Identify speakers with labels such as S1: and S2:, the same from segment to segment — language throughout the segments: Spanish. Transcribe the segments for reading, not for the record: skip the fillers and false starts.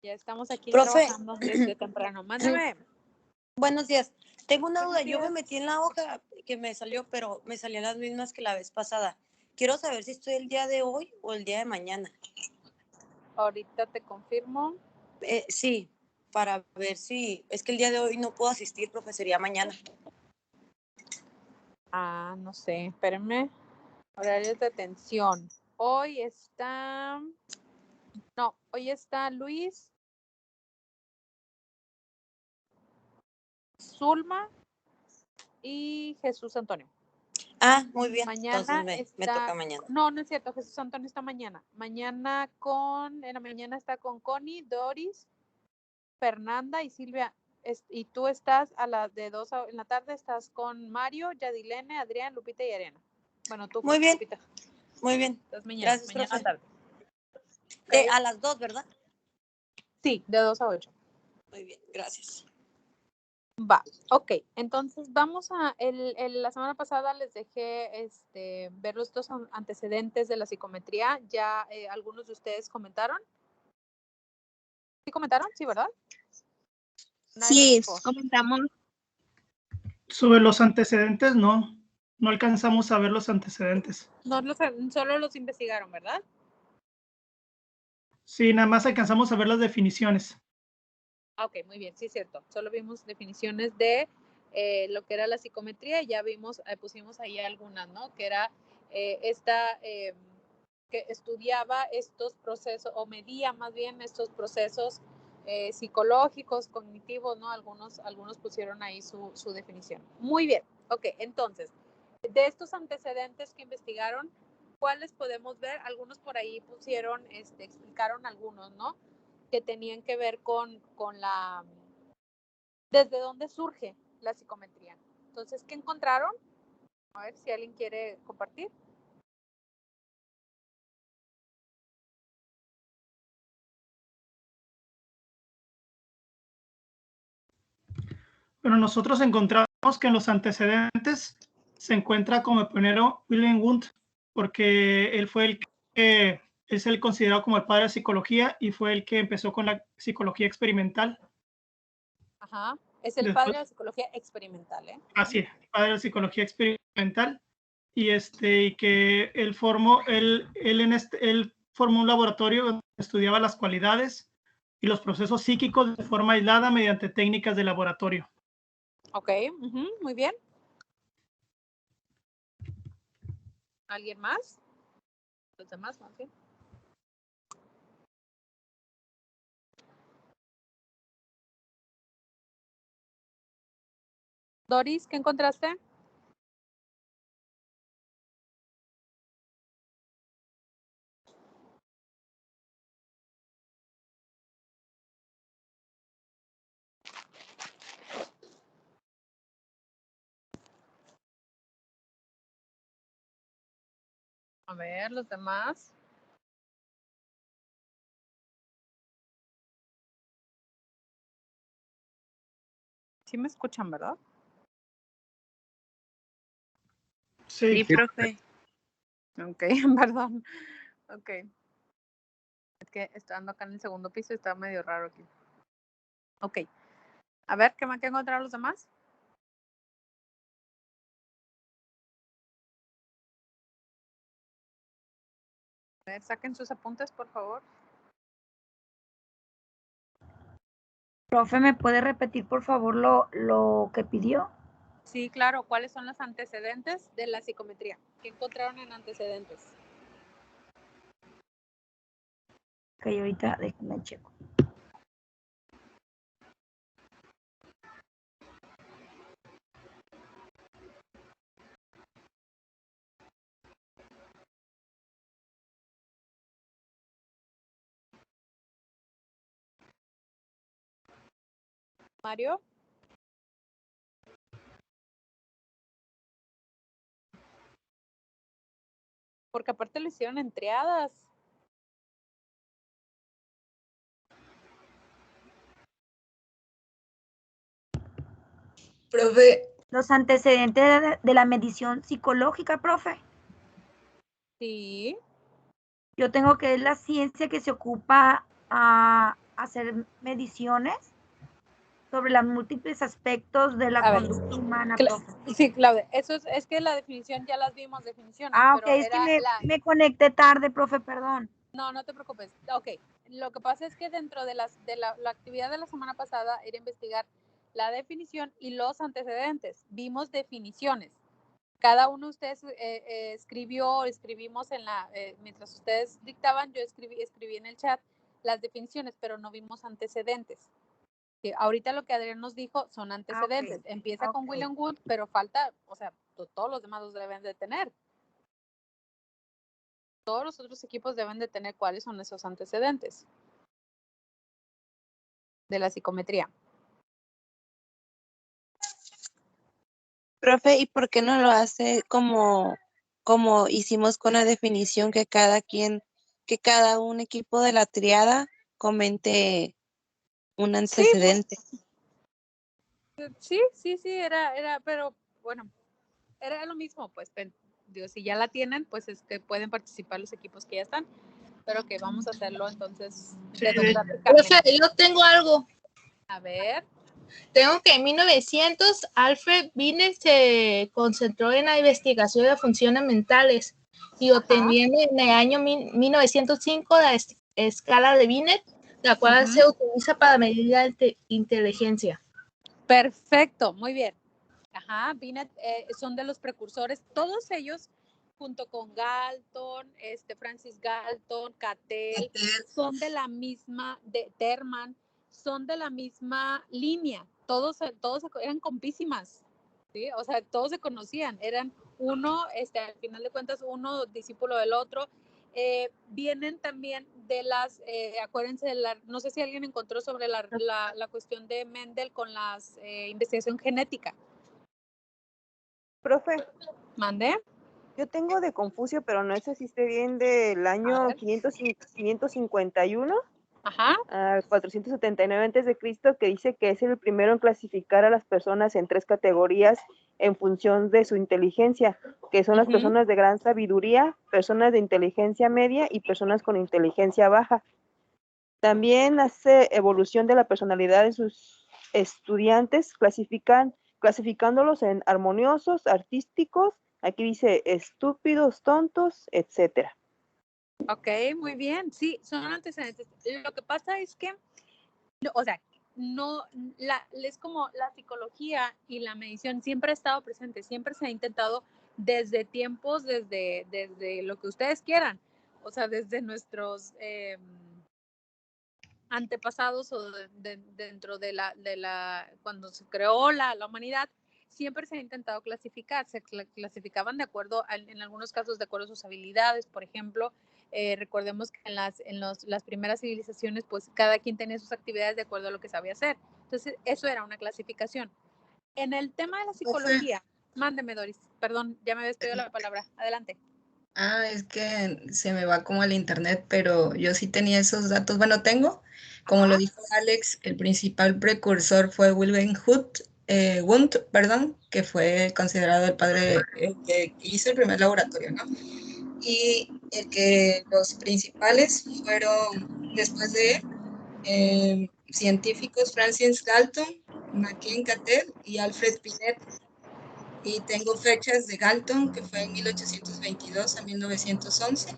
S1: Ya estamos aquí
S2: Profe,
S1: trabajando desde temprano. Mándame.
S2: Buenos días. Tengo una duda. Yo me metí en la hoja que me salió, pero me salían las mismas que la vez pasada. Quiero saber si estoy el día de hoy o el día de mañana.
S1: Ahorita te confirmo.
S2: Sí, para ver si... Es que el día de hoy no puedo asistir, profe, sería mañana.
S1: Ah, no sé, espérenme. Horarios de atención. Hoy está Luis, Zulma y Jesús Antonio.
S2: Ah, muy bien.
S1: Mañana
S2: Entonces me toca mañana.
S1: No es cierto, Jesús Antonio está mañana. En la mañana está con Connie, Doris, Fernanda y Silvia. Y tú estás en la tarde, estás con Mario, Yadilene, Adrián, Lupita y Ariana. Bueno, tú,
S2: Muy bien.
S1: Lupita.
S2: Muy bien.
S1: Estás mañana,
S2: Gracias, profe.
S1: tarde.
S2: A las 2, ¿verdad?
S1: Sí, de 2 a 8.
S2: Muy bien, gracias.
S1: Va, ok. Entonces vamos la semana pasada les dejé ver los dos antecedentes de la psicometría. Ya algunos de ustedes comentaron. ¿Sí comentaron? Sí, ¿verdad?
S3: Sí, comentamos.
S4: Sobre los antecedentes, no alcanzamos a ver los antecedentes.
S1: No, solo los investigaron, ¿verdad?
S4: Sí, nada más alcanzamos a ver las definiciones.
S1: Ok, muy bien, sí es cierto. Solo vimos definiciones de lo que era la psicometría y ya pusimos ahí algunas, ¿no? Que era que estudiaba estos procesos, o medía más bien estos procesos psicológicos, cognitivos, ¿no? Algunos pusieron ahí su definición. Muy bien, ok, entonces, de estos antecedentes que investigaron, ¿cuáles podemos ver? Algunos por ahí pusieron, explicaron algunos, ¿no? Que tenían que ver con desde dónde surge la psicometría. Entonces, ¿qué encontraron? A ver si alguien quiere compartir.
S4: Bueno, nosotros encontramos que en los antecedentes se encuentra como pionero William Wundt, porque él fue el que es el considerado como el padre de psicología y fue el que empezó con la psicología experimental.
S1: Ajá, es el padre de la psicología experimental, ¿eh?
S4: Así es, el padre de la psicología experimental. Y que él formó un laboratorio donde estudiaba las cualidades y los procesos psíquicos de forma aislada mediante técnicas de laboratorio.
S1: Ok, muy bien. ¿Alguien más? Los demás, más bien. Doris, ¿qué encontraste? A ver, los demás. Sí me escuchan, ¿verdad?
S4: Sí,
S3: profe.
S1: Ok, perdón. Ok. Es que estando acá en el segundo piso está medio raro aquí. Ok. A ver, ¿qué encontraron los demás? A ver, saquen sus apuntes, por favor.
S5: Profe, ¿me puede repetir, por favor, lo que pidió?
S1: Sí, claro. ¿Cuáles son los antecedentes de la psicometría? ¿Qué encontraron en antecedentes?
S5: Ok, ahorita déjenme checo.
S1: Mario. Porque aparte lo hicieron en triadas.
S2: Profe.
S5: Los antecedentes de la medición psicológica, profe.
S1: Sí.
S5: Yo tengo que es la ciencia que se ocupa hacer mediciones sobre los múltiples aspectos de la
S1: A ver,
S5: conducta humana,
S1: Cla-
S5: profe.
S1: Sí, Claudia, eso es que la definición ya las vimos, definiciones,
S5: Ah, ok,
S1: pero
S5: es que
S1: era
S5: me conecté tarde, profe, perdón.
S1: No, no te preocupes. Ok, lo que pasa es que dentro de la actividad de la semana pasada era investigar la definición y los antecedentes. Vimos definiciones. Cada uno de ustedes escribimos mientras ustedes dictaban, yo escribí en el chat las definiciones, pero no vimos antecedentes. Ahorita lo que Adrián nos dijo son antecedentes.
S5: Okay.
S1: Empieza con William Wood, pero falta, o sea, todos los demás los deben de tener. Todos los otros equipos deben de tener cuáles son esos antecedentes de la psicometría.
S3: Profe, ¿y por qué no lo hace como hicimos con la definición que cada un equipo de la triada comente un antecedente?
S1: Sí, pero bueno, era lo mismo, pues, digo, si ya la tienen, pues es que pueden participar los equipos que ya están, pero que vamos a hacerlo entonces
S6: Profe, yo tengo algo.
S1: A ver.
S6: Tengo que en 1900 Alfred Binet se concentró en la investigación de funciones mentales y obteniendo en el año 1905 la escala de Binet, la cual se utiliza para medir la inteligencia.
S1: Perfecto, muy bien. Ajá, Binet son de los precursores, todos ellos junto con Galton, Francis Galton, Cattell, son de la misma, de Terman, son de la misma línea, todos eran compísimas, ¿sí? O sea, todos se conocían, eran uno, al final de cuentas, uno discípulo del otro. Vienen también de acuérdense, no sé si alguien encontró sobre la cuestión de Mendel con la investigación genética.
S7: Profe.
S1: ¿Mandé?
S7: Yo tengo de Confucio, pero no sé si esté bien, del año 551 al 479 a.C., que dice que es el primero en clasificar a las personas en 3 categorías en función de su inteligencia, que son las personas de gran sabiduría, personas de inteligencia media y personas con inteligencia baja. También hace evolución de la personalidad de sus estudiantes, clasificándolos en armoniosos, artísticos, aquí dice estúpidos, tontos, etcétera.
S1: Ok, muy bien. Sí, son antecedentes. Lo que pasa es que, o sea, es como la psicología y la medición siempre ha estado presente, siempre se ha intentado desde tiempos, desde lo que ustedes quieran, o sea, desde nuestros antepasados o dentro de cuando se creó la humanidad, siempre se ha intentado clasificar, se clasificaban de acuerdo, en algunos casos de acuerdo a sus habilidades, por ejemplo, recordemos que en las primeras civilizaciones, pues cada quien tenía sus actividades de acuerdo a lo que sabía hacer, entonces eso era una clasificación. En el tema de la psicología, mándeme Doris, perdón, ya me habías pedido la palabra, adelante.
S8: Es que se me va como el internet, pero yo sí tenía esos datos. Bueno, tengo, como lo dijo Alex, el principal precursor fue Wilhelm Wundt, que fue considerado el padre, el que hizo el primer laboratorio, ¿no? Y los principales fueron, después de él, científicos Francis Galton, McKean Cattell y Alfred Binet. Y tengo fechas de Galton, que fue en 1822 a 1911,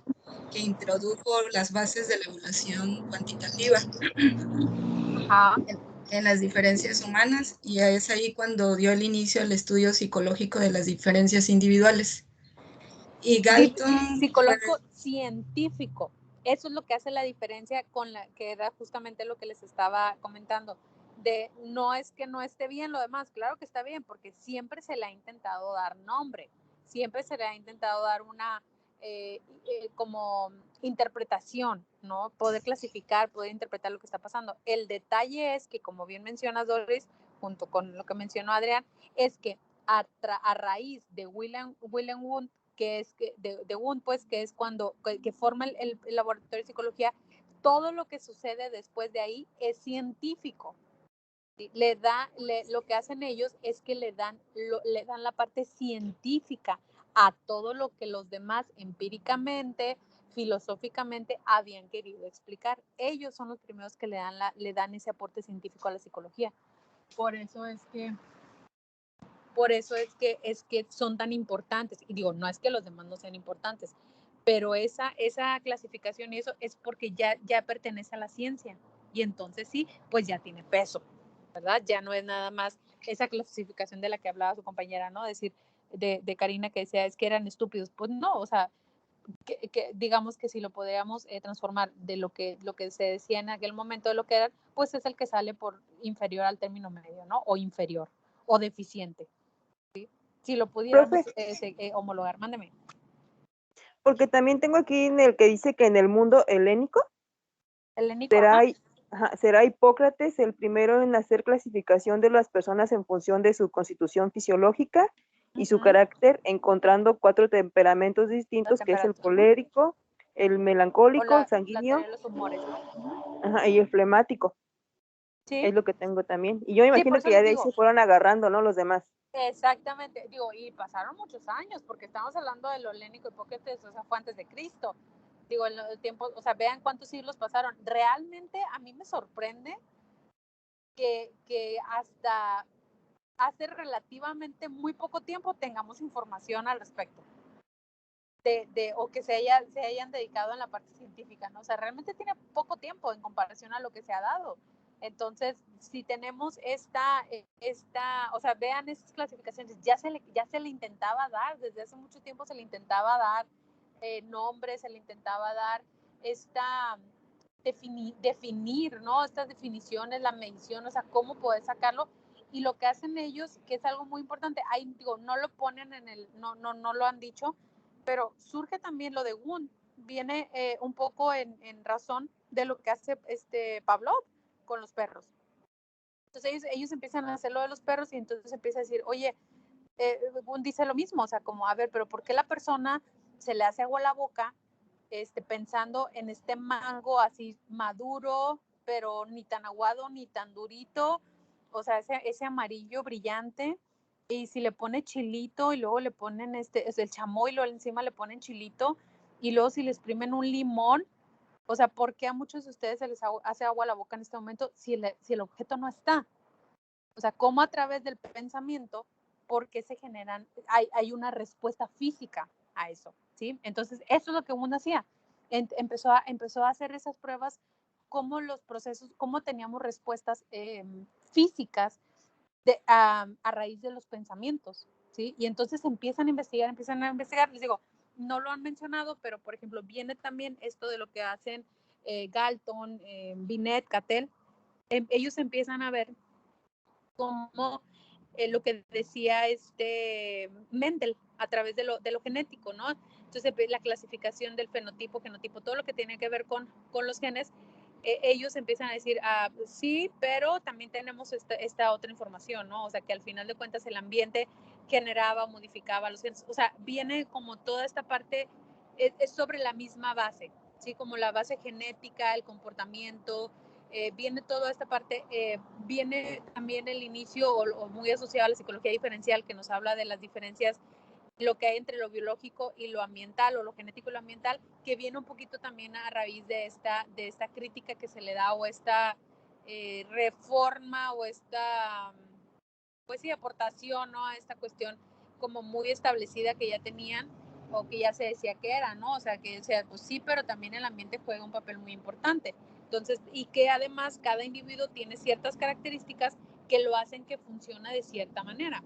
S8: que introdujo las bases de la evaluación cuantitativa en las diferencias humanas, y es ahí cuando dio el inicio al estudio psicológico de las diferencias individuales. Y Galton...
S1: Psicológico científico. Eso es lo que hace la diferencia con que era justamente lo que les estaba comentando. No es que no esté bien lo demás, claro que está bien, porque siempre se le ha intentado dar nombre, siempre se le ha intentado dar una como interpretación, ¿no? Poder clasificar, poder interpretar lo que está pasando. El detalle es que, como bien mencionas, Doris, junto con lo que mencionó Adrián, es que a raíz de Wilhelm Wundt, que es de Wundt, pues, que es cuando que forma el laboratorio de psicología, todo lo que sucede después de ahí es científico. ¿Sí? Lo que hacen ellos es que le dan la parte científica a todo lo que los demás empíricamente, filosóficamente habían querido explicar. Ellos son los primeros que le dan ese aporte científico a la psicología. Por eso es que son tan importantes. Y digo, no es que los demás no sean importantes, pero esa clasificación y eso es porque ya pertenece a la ciencia. Y entonces sí, pues ya tiene peso, ¿verdad? Ya no es nada más esa clasificación de la que hablaba su compañera, ¿no? Decir, de Karina, que decía, es que eran estúpidos. Pues no, o sea, que digamos que si lo podríamos transformar de lo que se decía en aquel momento de lo que eran, pues es el que sale por inferior al término medio, ¿no? O inferior, o deficiente. ¿Sí? Si lo pudiéramos homologar, mándeme.
S7: Porque también tengo aquí en el que dice que en el mundo helénico será Hipócrates el primero en hacer clasificación de las personas en función de su constitución fisiológica y su carácter, encontrando 4 temperamentos distintos, que es el colérico, el melancólico, el sanguíneo,
S1: los humores, ¿no?
S7: y el flemático.
S1: Sí.
S7: Es lo que tengo también. Y yo me imagino que ya de ahí se fueron agarrando, ¿no? Los demás.
S1: Exactamente, digo, y pasaron muchos años, porque estamos hablando de lo helénico Hipócrates, o sea, fue antes de Cristo. Digo, en el tiempo, o sea, vean cuántos siglos pasaron. Realmente a mí me sorprende que hasta hace relativamente muy poco tiempo tengamos información al respecto. O que se hayan dedicado en la parte científica, ¿no? O sea, realmente tiene poco tiempo en comparación a lo que se ha dado. Entonces, si tenemos o sea, vean esas clasificaciones, ya se le intentaba dar, desde hace mucho tiempo se le intentaba dar nombres, se le intentaba dar definir, ¿no? Estas definiciones, la medición, o sea, cómo poder sacarlo. Y lo que hacen ellos, que es algo muy importante, ahí digo, no lo ponen no lo han dicho, pero surge también lo de Wundt, viene un poco en razón de lo que hace Pavlov con los perros. Entonces ellos empiezan a hacer lo de los perros y entonces empieza a decir, oye, Wundt dice lo mismo, o sea, como, a ver, pero ¿por qué la persona se le hace agua a la boca pensando en este mango así maduro, pero ni tan aguado ni tan durito, o sea, ese amarillo brillante? Y si le pone chilito y luego le ponen es el chamoy, y luego encima le ponen chilito, y luego si le exprimen un limón, o sea, ¿por qué a muchos de ustedes se les hace agua a la boca en este momento si el objeto no está? O sea, ¿cómo a través del pensamiento, por qué se generan, hay una respuesta física a eso? ¿Sí? Entonces, eso es lo que uno hacía. Empezó a hacer esas pruebas, cómo los procesos, cómo teníamos respuestas físicas a raíz de los pensamientos, ¿sí? Y entonces empiezan a investigar, les digo, no lo han mencionado, pero por ejemplo, viene también esto de lo que hacen Galton, Binet, Cattell, ellos empiezan a ver cómo lo que decía Mendel a través de lo genético, ¿no? Entonces, la clasificación del fenotipo, genotipo, todo lo que tiene que ver con los genes, ellos empiezan a decir, sí, pero también tenemos esta otra información, ¿no? O sea, que al final de cuentas el ambiente generaba, modificaba los genes. O sea, viene como toda esta parte, es sobre la misma base, ¿sí? Como la base genética, el comportamiento, viene toda esta parte, viene también el inicio o muy asociado a la psicología diferencial, que nos habla de las diferencias, lo que hay entre lo biológico y lo ambiental, o lo genético y lo ambiental, que viene un poquito también a raíz de esta crítica que se le da, o esta reforma, o esta, pues sí, aportación, ¿no? A esta cuestión como muy establecida que ya tenían, o que ya se decía que era, ¿no? O sea, que decía, pues sí, pero también el ambiente juega un papel muy importante. Entonces, y que además cada individuo tiene ciertas características que lo hacen que funcione de cierta manera.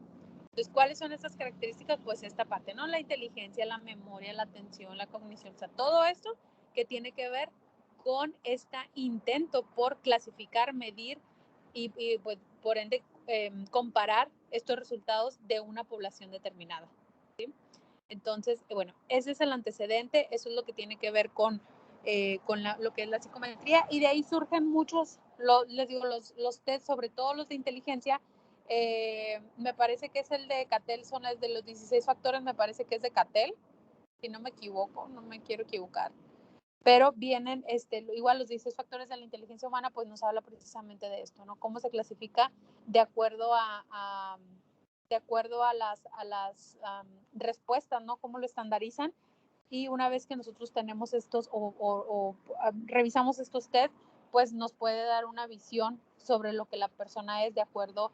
S1: Entonces, ¿cuáles son estas características? Pues esta parte, ¿no? La inteligencia, la memoria, la atención, la cognición, o sea, todo esto que tiene que ver con este intento por clasificar, medir y pues, por ende, comparar estos resultados de una población determinada, ¿sí? Entonces, bueno, ese es el antecedente, eso es lo que tiene que ver con lo que es la psicometría, y de ahí surgen muchos, les digo, los test, sobre todo los de inteligencia. Me parece que es el de Cattell, son el de los 16 factores, me parece que es de Cattell, si no me equivoco, no me quiero equivocar. Pero vienen, igual los 16 factores de la inteligencia humana, pues nos habla precisamente de esto, ¿no? Cómo se clasifica de acuerdo a las respuestas, ¿no? Cómo lo estandarizan, y una vez que nosotros tenemos estos revisamos estos test, pues nos puede dar una visión sobre lo que la persona es de acuerdo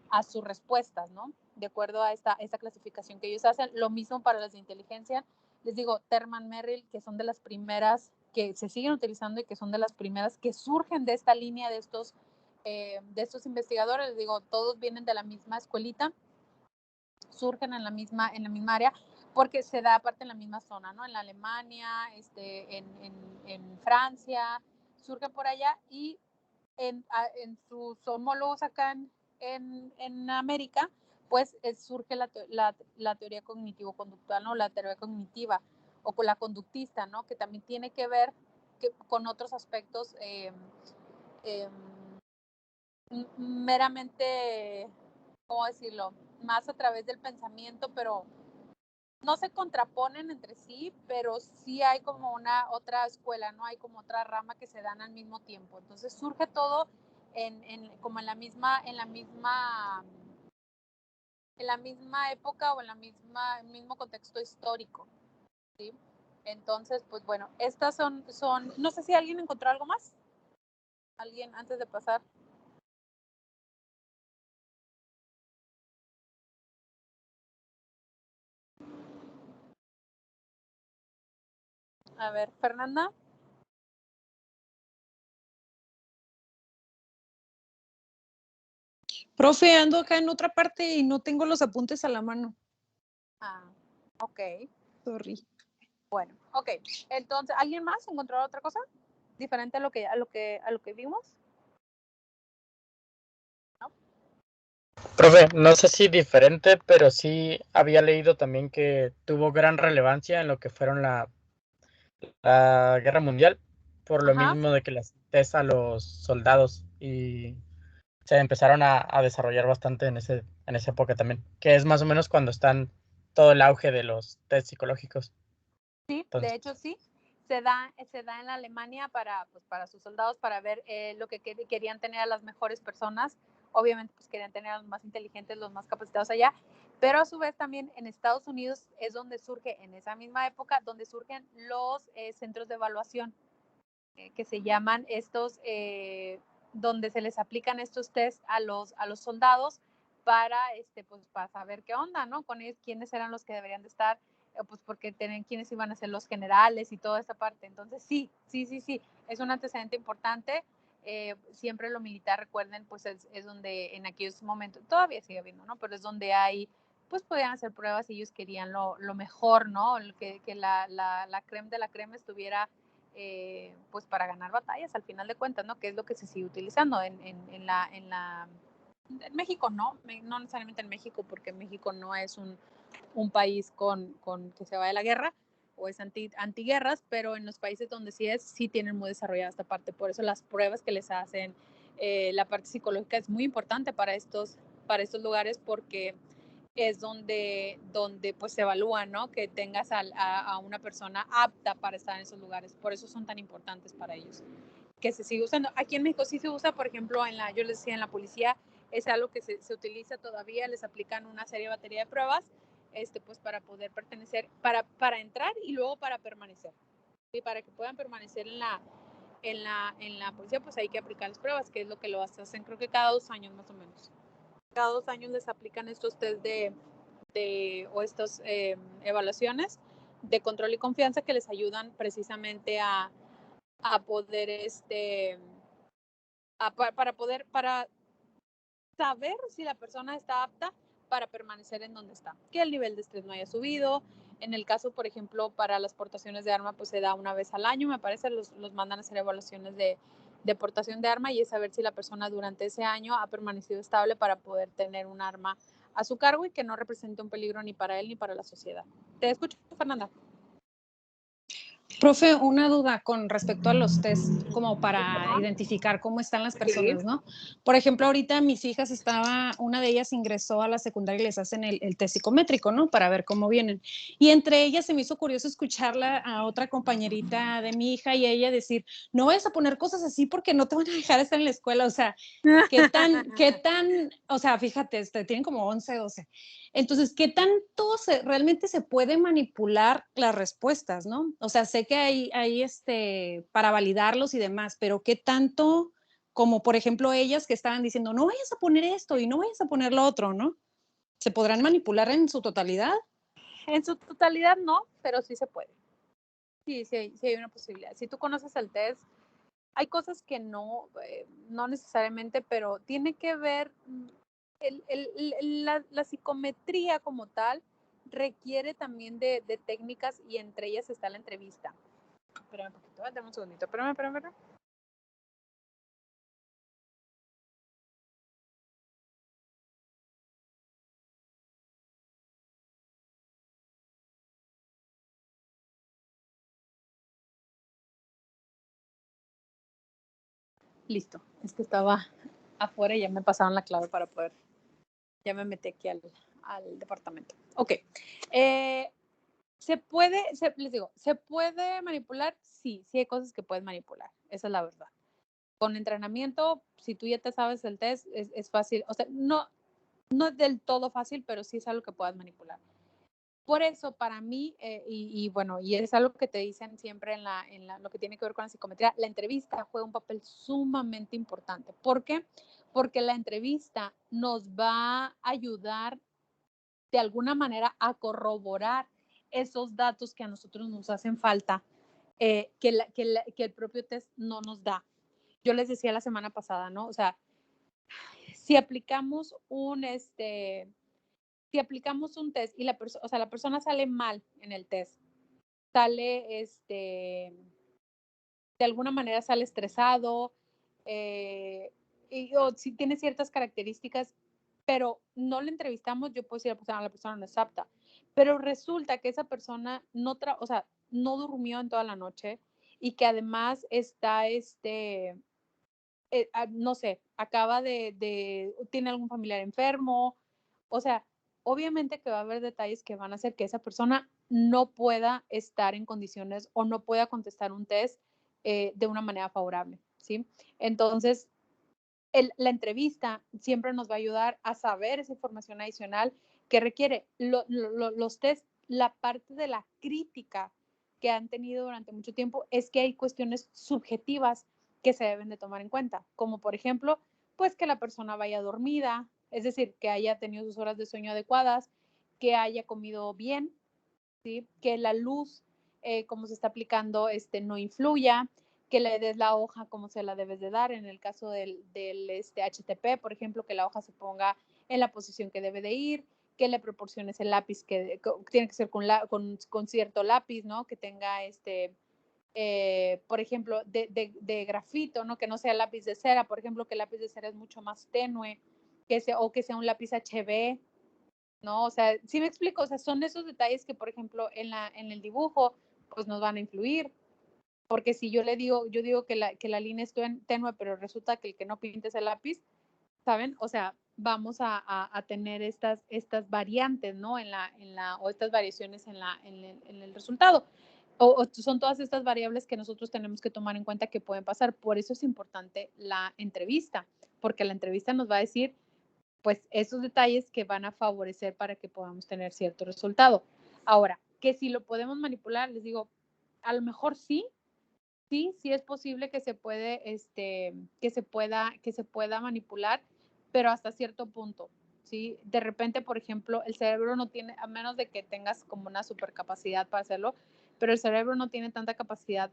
S1: a sus respuestas, ¿no? De acuerdo a esta clasificación que ellos hacen. Lo mismo para las de inteligencia. Les digo, Terman, Merrill, que son de las primeras que se siguen utilizando y que son de las primeras que surgen de esta línea de estos investigadores. Les digo, todos vienen de la misma escuelita, surgen en la misma área, porque se da aparte en la misma zona, ¿no? En la Alemania, en Francia, surgen por allá, y en sus homólogos acá en América, pues surge la teoría cognitivo-conductual, ¿no? La teoría cognitiva o con la conductista, ¿no? Que también tiene que ver con otros aspectos meramente, ¿cómo decirlo? Más a través del pensamiento, pero no se contraponen entre sí, pero sí hay como una otra escuela, ¿no? Hay como otra rama que se dan al mismo tiempo. Entonces surge todo como en la misma época o en el mismo contexto histórico, ¿sí? Entonces, pues bueno, estas son, no sé si alguien encontró algo más. ¿Alguien antes de pasar? A ver, Fernanda.
S9: Profe, ando acá en otra parte y no tengo los apuntes a la mano.
S1: Ah, ok.
S9: Sorry.
S1: Bueno, ok. Entonces, ¿alguien más encontró otra cosa diferente a lo que vimos? ¿No?
S10: Profe, no sé si diferente, pero sí había leído también que tuvo gran relevancia en lo que fueron la Guerra Mundial, por lo mismo de que las test a los soldados y se empezaron a desarrollar bastante en esa época también, que es más o menos cuando están todo el auge de los test psicológicos.
S1: Sí,
S10: Entonces,
S1: de hecho sí. Se da en la Alemania para sus soldados, para ver lo que querían tener a las mejores personas. Obviamente, pues querían tener a los más inteligentes, los más capacitados allá, pero a su vez también en Estados Unidos es donde surge, en esa misma época, donde surgen los centros de evaluación, que se llaman estos, donde se les aplican estos test a los soldados para, pues, para saber qué onda, ¿no? Con ellos, quiénes eran los que deberían de estar, pues porque tienen quiénes iban a ser los generales y toda esta parte. Entonces, sí, es un antecedente importante. Siempre lo militar, recuerden, pues es donde en aquellos momentos, todavía sigue habiendo, ¿no? Pero es donde hay, pues podían hacer pruebas y ellos querían lo mejor, ¿no? Que la creme de la crema estuviera, pues para ganar batallas al final de cuentas, ¿no? Que es lo que se sigue utilizando en México, no necesariamente en México, porque México no es un país con que se vaya a la guerra o es antiguerras, pero en los países donde sí tienen muy desarrollada esta parte. Por eso las pruebas que les hacen, la parte psicológica es muy importante para estos lugares, porque es donde pues se evalúa, ¿no? Que tengas a una persona apta para estar en esos lugares. Por eso son tan importantes para ellos. Que se sigue usando. Aquí en México sí se usa, por ejemplo, yo les decía, en la policía es algo que se utiliza todavía, les aplican una batería de pruebas, pues para poder pertenecer, para entrar y luego para permanecer. Y para que puedan permanecer en la policía, pues hay que aplicar las pruebas, que es lo que lo hacen, creo que cada 2 años más o menos. Cada 2 años les aplican estos test o estas evaluaciones de control y confianza, que les ayudan precisamente a poder, para saber si la persona está apta para permanecer en donde está, que el nivel de estrés no haya subido. En el caso, por ejemplo, para las portaciones de arma, pues se da una vez al año, me parece, los mandan a hacer evaluaciones de portación de arma, y es saber si la persona durante ese año ha permanecido estable para poder tener un arma a su cargo y que no represente un peligro ni para él ni para la sociedad. Te escucho, Fernanda.
S9: Profe, una duda con respecto a los test, como para identificar cómo están las personas, ¿no? Por ejemplo, ahorita mis hijas una de ellas ingresó a la secundaria y les hacen el test psicométrico, ¿no? Para ver cómo vienen. Y entre ellas se me hizo curioso escucharla a otra compañerita de mi hija y ella decir, no vayas a poner cosas así porque no te van a dejar estar en la escuela. O sea, o sea, fíjate, tienen como 11, 12. Entonces, ¿qué tanto realmente se puede manipular las respuestas, no? O sea, sé que hay para validarlos y demás, pero ¿qué tanto, como por ejemplo ellas que estaban diciendo, no vayas a poner esto y no vayas a poner lo otro, ¿no? ¿Se podrán manipular en su totalidad?
S1: En su totalidad no, pero sí se puede. Sí hay una posibilidad. Si tú conoces el test, hay cosas que no necesariamente, pero tiene que ver, la psicometría como tal requiere también de técnicas y entre ellas está la entrevista. Espérame un poquito, dame un segundito, espérame. Listo, es que estaba afuera y ya me pasaron la clave para poder, ya me metí aquí al departamento. Ok, ¿se puede manipular? Sí hay cosas que puedes manipular, esa es la verdad. Con entrenamiento, si tú ya te sabes el test, es fácil, o sea, no es del todo fácil, pero sí es algo que puedas manipular. Por eso, para mí, y bueno, y es algo que te dicen siempre en lo que tiene que ver con la psicometría, la entrevista juega un papel sumamente importante. ¿Por qué? Porque la entrevista nos va a ayudar de alguna manera a corroborar esos datos que a nosotros nos hacen falta, que el propio test no nos da. Yo les decía la semana pasada, ¿no? O sea, si aplicamos un test y la persona sale mal en el test, sale, de alguna manera sale estresado, o si tiene ciertas características, pero no le entrevistamos, yo puedo decir a la persona no es apta, pero resulta que esa persona no durmió en toda la noche y que además está, no sé, tiene algún familiar enfermo, o sea, obviamente que va a haber detalles que van a hacer que esa persona no pueda estar en condiciones o no pueda contestar un test de una manera favorable, ¿sí? Entonces, la entrevista siempre nos va a ayudar a saber esa información adicional que requiere. Los test, la parte de la crítica que han tenido durante mucho tiempo es que hay cuestiones subjetivas que se deben de tomar en cuenta, como por ejemplo, pues que la persona vaya dormida, es decir, que haya tenido sus horas de sueño adecuadas, que haya comido bien, ¿sí? Que la luz, como se está aplicando, no influya, que le des la hoja como se la debes de dar. En el caso del HTP, por ejemplo, que la hoja se ponga en la posición que debe de ir, que le proporciones el lápiz, que tiene que ser con cierto lápiz, ¿no? Que tenga por ejemplo, de grafito, ¿no? Que no sea lápiz de cera, por ejemplo, que el lápiz de cera es mucho más tenue, o que sea un lápiz HB, ¿no? O sea, sí me explico, o sea, son esos detalles que, por ejemplo, en el dibujo, pues nos van a influir, porque si yo digo que la línea es tenue, pero resulta que el que no pinta es el lápiz, ¿saben? O sea, vamos a tener estas variantes, ¿no? O estas variaciones en el resultado. O son todas estas variables que nosotros tenemos que tomar en cuenta que pueden pasar. Por eso es importante la entrevista, porque la entrevista nos va a decir, pues, esos detalles que van a favorecer para que podamos tener cierto resultado. Ahora, que si lo podemos manipular, les digo, a lo mejor sí es posible que se pueda manipular, pero hasta cierto punto, ¿sí? De repente, por ejemplo, el cerebro no tiene, a menos de que tengas como una supercapacidad para hacerlo, pero el cerebro no tiene tanta capacidad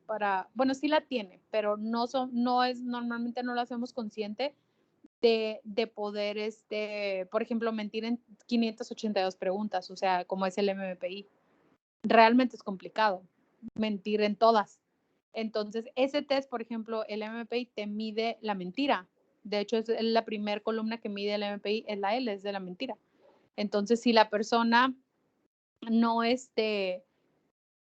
S1: bueno, sí la tiene, pero normalmente no lo hacemos consciente de poder, por ejemplo, mentir en 582 preguntas, o sea, como es el MMPI. Realmente es complicado mentir en todas. Entonces, ese test, por ejemplo, el MMPI te mide la mentira. De hecho, es la primera columna que mide el MMPI, es la L, es de la mentira. Entonces, si la persona no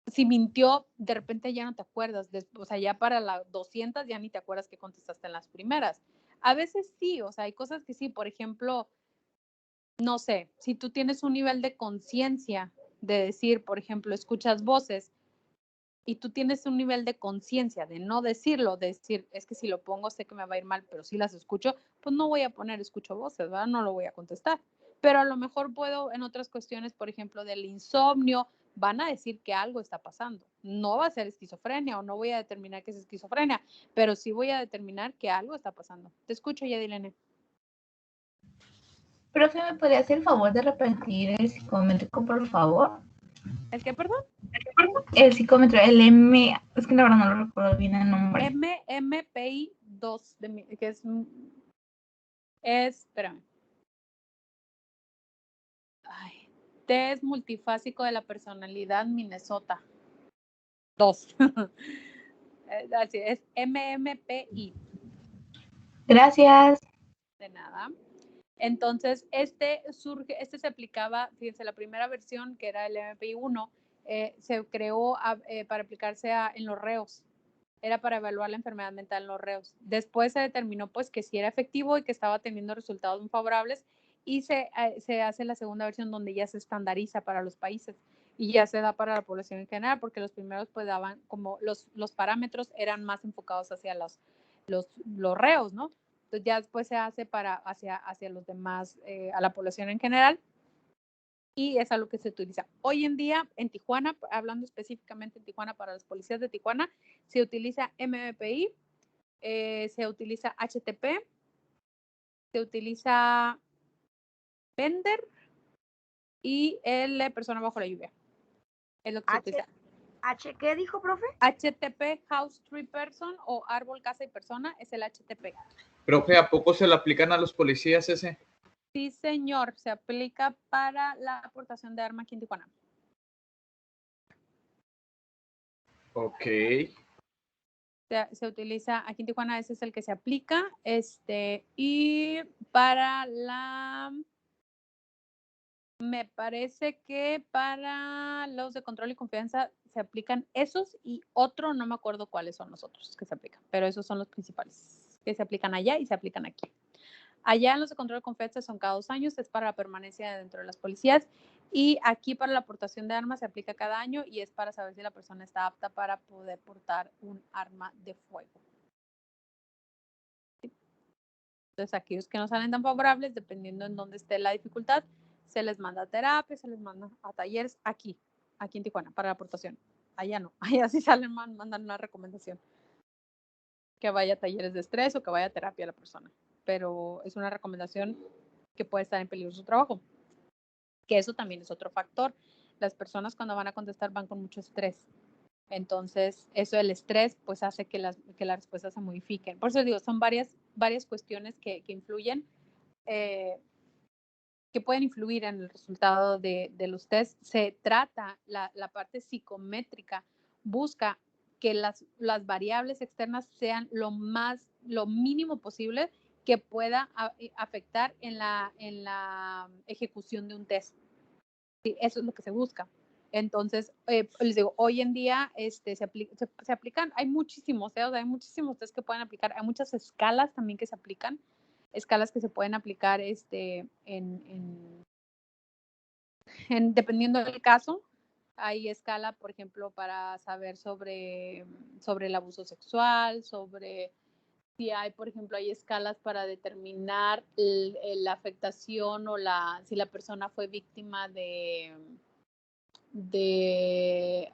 S1: si mintió, de repente ya no te acuerdas, o sea, ya para la 200 ya ni te acuerdas que contestaste en las primeras. A veces sí, o sea, hay cosas que sí, por ejemplo, no sé, si tú tienes un nivel de conciencia de decir, por ejemplo, escuchas voces y tú tienes un nivel de conciencia de no decirlo, de decir, es que si lo pongo sé que me va a ir mal, pero si las escucho, pues no voy a poner escucho voces, ¿verdad? No lo voy a contestar. Pero a lo mejor puedo en otras cuestiones, por ejemplo, del insomnio, van a decir que algo está pasando. No va a ser esquizofrenia o no voy a determinar que es esquizofrenia, pero sí voy a determinar que algo está pasando. Te escucho, Yadilene.
S6: Profe, ¿me podría hacer el favor de repetir el psicométrico, por favor?
S1: ¿El qué, perdón?
S6: El psicómetro, el M, es que la verdad no lo recuerdo bien el nombre.
S1: MPI 2, que espérame. Ay, test multifásico de la personalidad Minnesota 2. Así es, MMPI.
S6: Gracias.
S1: De nada. Entonces, este se aplicaba, fíjense, la primera versión, que era el MPI 1, se creó para aplicarse en los reos. Era para evaluar la enfermedad mental en los reos. Después se determinó pues que sí era efectivo y que estaba teniendo resultados muy favorables y se hace la segunda versión donde ya se estandariza para los países y ya se da para la población en general, porque los primeros pues daban como los parámetros eran más enfocados hacia los reos, ¿no? Entonces ya después se hace hacia los demás, a la población en general, y es algo que se utiliza. Hoy en día en Tijuana, hablando específicamente en Tijuana, para los policías de Tijuana, se utiliza MMPI, se utiliza HTP, se utiliza Bender y el persona bajo la lluvia. Es lo que se utiliza.
S5: ¿Qué dijo, profe?
S1: HTP, House Tree Person, o árbol, casa y persona, es el HTP.
S11: Profe, ¿a poco se le aplican a los policías ese?
S1: Sí, señor, se aplica para la aportación de arma aquí en Tijuana.
S11: Ok.
S1: Se utiliza aquí en Tijuana, ese es el que se aplica, y para me parece que para los de control y confianza se aplican esos y otro, no me acuerdo cuáles son los otros que se aplican, pero esos son los principales que se aplican allá y se aplican aquí. Allá en los de control de confianza son cada 2 años, es para la permanencia dentro de las policías, y aquí para la aportación de armas se aplica cada año y es para saber si la persona está apta para poder portar un arma de fuego. Entonces, aquellos que no salen tan favorables, dependiendo en dónde esté la dificultad, se les manda a terapia, se les manda a talleres aquí en Tijuana, para la aportación. Allá no, allá sí salen, mandan una recomendación. Que vaya a talleres de estrés o que vaya a terapia a la persona. Pero es una recomendación que puede estar en peligro su trabajo. Que eso también es otro factor. Las personas cuando van a contestar van con mucho estrés. Entonces, eso del estrés, pues hace que las respuestas se modifiquen. Por eso digo, son varias cuestiones que influyen, que pueden influir en el resultado de los test. Se trata, la parte psicométrica busca que las variables externas sean lo mínimo posible que pueda afectar en la ejecución de un test. Sí, eso es lo que se busca. Entonces, les digo, hoy en día se aplican, hay muchísimos test que pueden aplicar, hay muchas escalas también que se aplican, escalas que se pueden aplicar dependiendo del caso. Hay escala, por ejemplo, para saber sobre el abuso sexual, sobre si hay, por ejemplo, hay escalas para determinar la afectación o si la persona fue víctima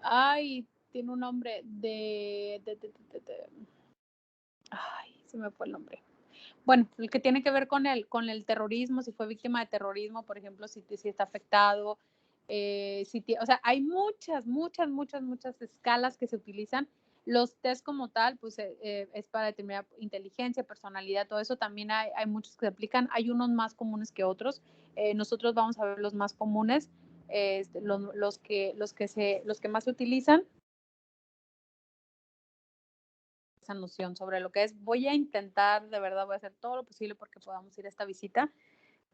S1: ay, tiene un nombre, ay, se me fue el nombre. Bueno, el que tiene que ver con el terrorismo, si fue víctima de terrorismo, por ejemplo, si está afectado, o sea, hay muchas escalas que se utilizan. Los test como tal, pues es para determinar inteligencia, personalidad, todo eso. También hay muchos que se aplican, hay unos más comunes que otros. Nosotros vamos a ver los más comunes, los que más se utilizan. Esa noción sobre lo que es. Voy a intentar, de verdad, voy a hacer todo lo posible porque podamos ir a esta visita,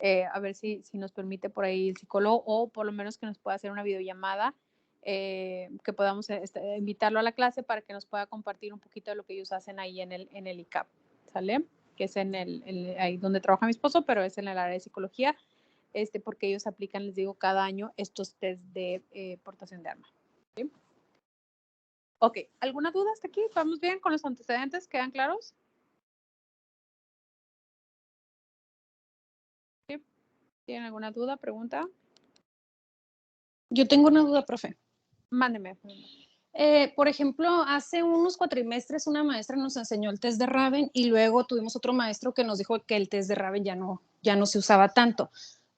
S1: a ver si nos permite por ahí el psicólogo, o por lo menos que nos pueda hacer una videollamada que podamos invitarlo a la clase para que nos pueda compartir un poquito de lo que ellos hacen ahí en el ICAP, ¿sale? Que es ahí donde trabaja mi esposo, pero es en el área de psicología, porque ellos aplican, les digo, cada año estos test de portación de arma. ¿Sí? Ok, ¿alguna duda hasta aquí? ¿Vamos bien con los antecedentes? ¿Quedan claros? ¿Sí? ¿Tienen alguna duda, pregunta?
S9: Yo tengo una duda, profe.
S1: Mándeme.
S9: Por ejemplo, hace unos cuatrimestres una maestra nos enseñó el test de Raven y luego tuvimos otro maestro que nos dijo que el test de Raven ya no se usaba tanto.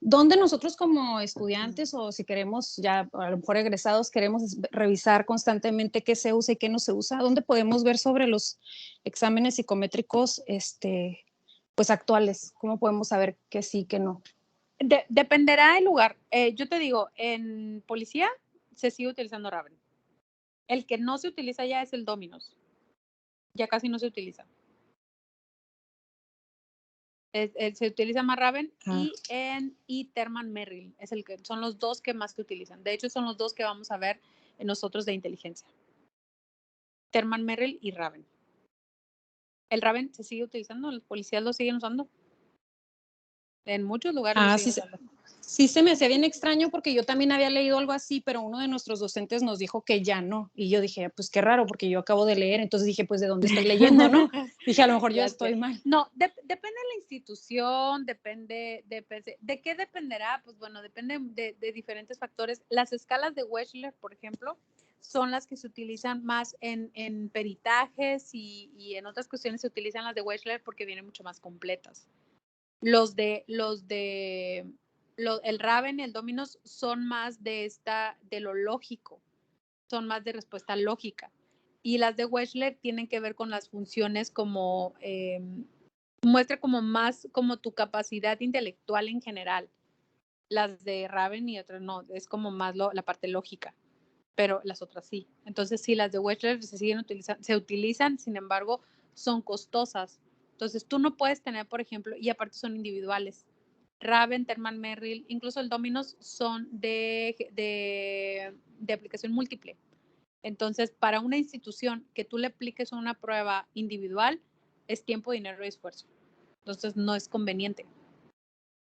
S9: ¿Dónde nosotros como estudiantes o si queremos ya a lo mejor egresados queremos revisar constantemente qué se usa y qué no se usa? ¿Dónde podemos ver sobre los exámenes psicométricos pues actuales? ¿Cómo podemos saber que sí, que no?
S1: Dependerá del lugar. Yo te digo, en policía se sigue utilizando Raven. El que no se utiliza ya es el Dominos. Ya casi no se utiliza. Se utiliza más Raven y Terman Merrill. Son los dos que más se utilizan. De hecho, son los dos que vamos a ver en nosotros de inteligencia. Terman Merrill y Raven. El Raven se sigue utilizando, los policías lo siguen usando. En muchos lugares lo siguen usando.
S9: Sí se me hacía bien extraño porque yo también había leído algo así, pero uno de nuestros docentes nos dijo que ya no. Y yo dije, pues qué raro, porque yo acabo de leer, entonces dije, pues de dónde estoy leyendo, ¿no? Dije, a lo mejor yo estoy mal.
S1: No, depende de la institución, depende de qué dependerá, pues bueno, depende de diferentes factores. Las escalas de Wechsler, por ejemplo, son las que se utilizan más en peritajes y en otras cuestiones se utilizan las de Wechsler porque vienen mucho más completas. El Raven y el Dominos son más de lo lógico, son más de respuesta lógica. Y las de Wechsler tienen que ver con las funciones como, muestra como más como tu capacidad intelectual en general. Las de Raven y otras no, es como más la parte lógica, pero las otras sí. Entonces sí, las de Wechsler se utilizan, sin embargo, son costosas. Entonces tú no puedes tener, por ejemplo, y aparte son individuales. Raven, Terman Merrill, incluso el Dominos son de aplicación múltiple. Entonces, para una institución que tú le apliques una prueba individual, es tiempo, dinero y esfuerzo. Entonces, no es conveniente.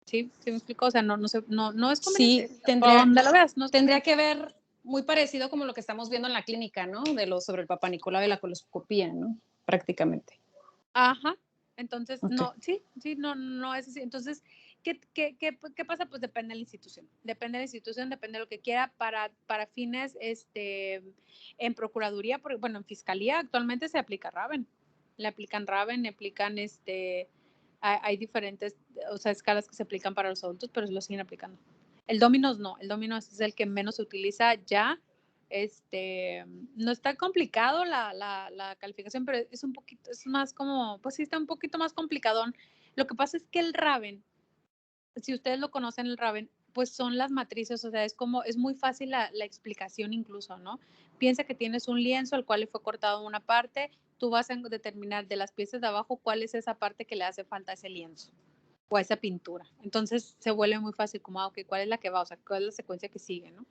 S1: ¿Sí? ¿Sí me explico? O sea, no es conveniente.
S9: Sí,
S1: tendría
S9: que ver muy parecido como lo que estamos viendo en la clínica, ¿no? Sobre el Papá Nicolau y la coloscopía, ¿no? Prácticamente.
S1: Ajá. Entonces, no es así. Entonces, ¿qué pasa? Pues depende de la institución. Depende de la institución, depende de lo que quiera para fines, en procuraduría, bueno, en fiscalía actualmente se aplica Raven. Le aplican Raven, le aplican, hay diferentes, o sea, escalas que se aplican para los adultos, pero lo siguen aplicando. El Dominos no, el Dominos es el que menos se utiliza ya. No está complicado la calificación, pero es un poquito, es más como, pues sí está un poquito más complicadón. Lo que pasa es que el Raven, si ustedes lo conocen, el Raven, pues son las matrices, o sea, es muy fácil la explicación incluso, ¿no? Piensa que tienes un lienzo al cual le fue cortado una parte, tú vas a determinar de las piezas de abajo cuál es esa parte que le hace falta a ese lienzo o a esa pintura. Entonces se vuelve muy fácil, como, ok, ¿cuál es la que va? O sea, ¿cuál es la secuencia que sigue, no?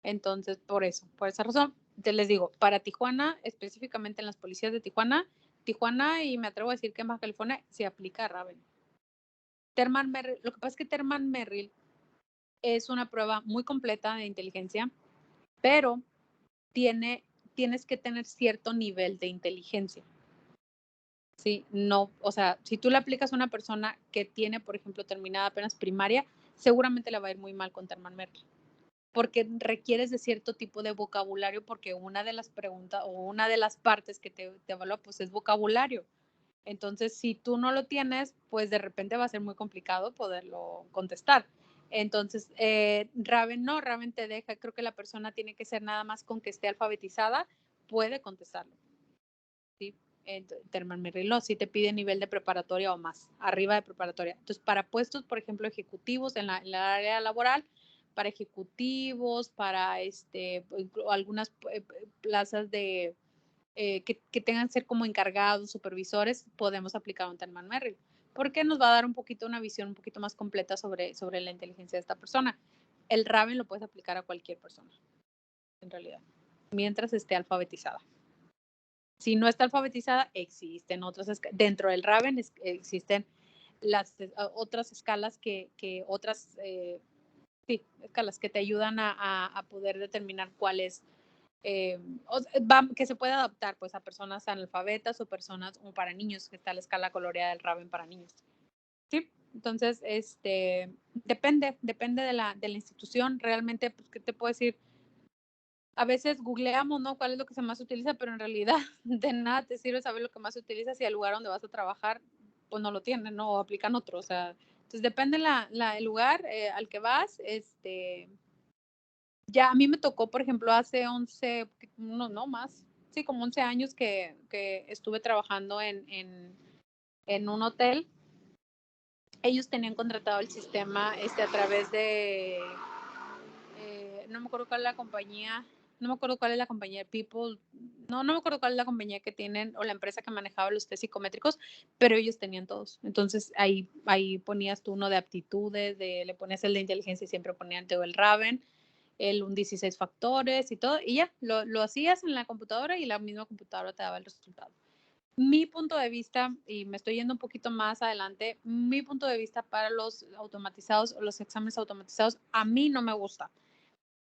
S1: Entonces, por esa razón, te les digo, para Tijuana, específicamente en las policías de Tijuana y me atrevo a decir que en Baja California se aplica Raven. Terman Merrill, lo que pasa es que Terman Merrill es una prueba muy completa de inteligencia, pero tienes que tener cierto nivel de inteligencia. Sí, no, o sea, si tú le aplicas a una persona que tiene, por ejemplo, terminada apenas primaria, seguramente le va a ir muy mal con Terman Merrill, porque requieres de cierto tipo de vocabulario, porque una de las preguntas o una de las partes que te evalúa, pues es vocabulario. Entonces, si tú no lo tienes, pues de repente va a ser muy complicado poderlo contestar. Entonces, Raven te deja, creo que la persona tiene que ser nada más con que esté alfabetizada, puede contestarlo. ¿Sí? Terman Merrill sí te pide nivel de preparatoria o más, arriba de preparatoria. Entonces, para puestos, por ejemplo, ejecutivos en la área laboral, para ejecutivos, para algunas plazas de que tengan que ser como encargados, supervisores, podemos aplicar un Terman Merrill, porque nos va a dar una visión un poquito más completa sobre la inteligencia de esta persona. El Raven lo puedes aplicar a cualquier persona. en realidad, mientras esté alfabetizada. Si no está alfabetizada, existen otras, dentro del Raven existen las otras escalas otras escalas que te ayudan a poder determinar cuál es, que se puede adaptar pues a personas analfabetas o personas o para niños, que está la escala coloreada del Raven para niños. ¿Sí? Entonces, depende de la institución. Realmente, pues, ¿qué te puedo decir? A veces googleamos, ¿no? ¿Cuál es lo que se más utiliza? Pero en realidad de nada te sirve saber lo que más se utiliza si el lugar donde vas a trabajar, pues no lo tienen, ¿no? O aplican otro. O sea, entonces depende el lugar al que vas. Ya a mí me tocó, por ejemplo, hace 11, no más, sí, como 11 años que estuve trabajando en un hotel. Ellos tenían contratado el sistema a través de, no me acuerdo cuál es la compañía, no me acuerdo cuál es la compañía, People, no me acuerdo cuál es la compañía que tienen o la empresa que manejaba los test psicométricos, pero ellos tenían todos. Entonces ahí ponías tú uno de aptitudes, le ponías el de inteligencia y siempre ponían todo el Raven, un 16 factores y todo, y ya, lo hacías en la computadora y la misma computadora te daba el resultado. Mi punto de vista, y me estoy yendo un poquito más adelante, mi punto de vista para los automatizados o los exámenes automatizados, a mí no me gusta.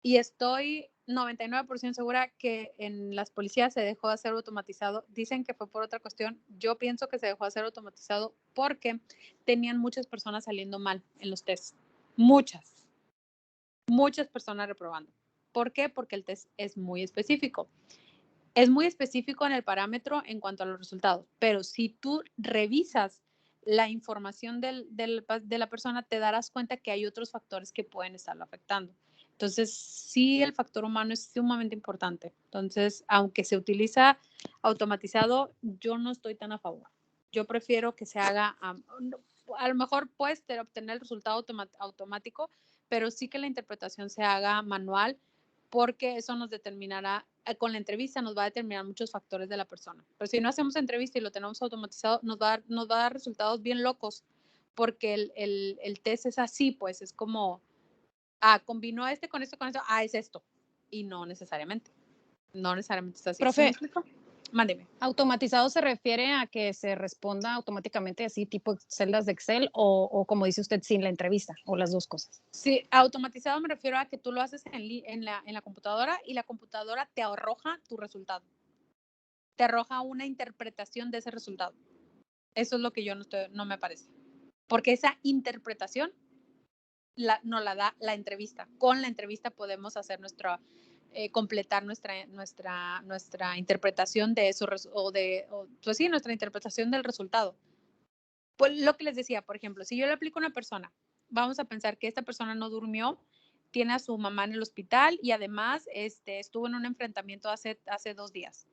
S1: Y estoy 99% segura que en las policías se dejó de hacer automatizado. Dicen que fue por otra cuestión. Yo pienso que se dejó de hacer automatizado porque tenían muchas personas saliendo mal en los tests. Muchas personas reprobando. ¿Por qué? Porque el test es muy específico. Es muy específico en el parámetro en cuanto a los resultados, pero si tú revisas la información de la persona, te darás cuenta que hay otros factores que pueden estarlo afectando. Entonces, sí, el factor humano es sumamente importante. Entonces, aunque se utiliza automatizado, yo no estoy tan a favor. Yo prefiero que se haga, a lo mejor puedes obtener el resultado automático, pero sí que la interpretación se haga manual, porque eso nos determinará, con la entrevista nos va a determinar muchos factores de la persona. Pero si no hacemos entrevista y lo tenemos automatizado, nos va a dar resultados bien locos, porque el test es así, pues es como, combinó con esto, es esto. Y no necesariamente es así.
S9: Profe,
S1: ¿Sí me explico? Mándeme.
S9: ¿automatizado se refiere a que se responda automáticamente así, tipo celdas de Excel, o como dice usted, sin la entrevista, o las dos cosas?
S1: Sí, automatizado me refiero a que tú lo haces en la computadora y la computadora te arroja tu resultado. Te arroja una interpretación de ese resultado. Eso es lo que yo no me parece. Porque esa interpretación no la da la entrevista. Con la entrevista podemos hacer completar nuestra interpretación de eso, pues sí, nuestra interpretación del resultado. Pues lo que les decía, por ejemplo, si yo le aplico a una persona, vamos a pensar que esta persona no durmió, tiene a su mamá en el hospital y además estuvo en un enfrentamiento hace 2 días.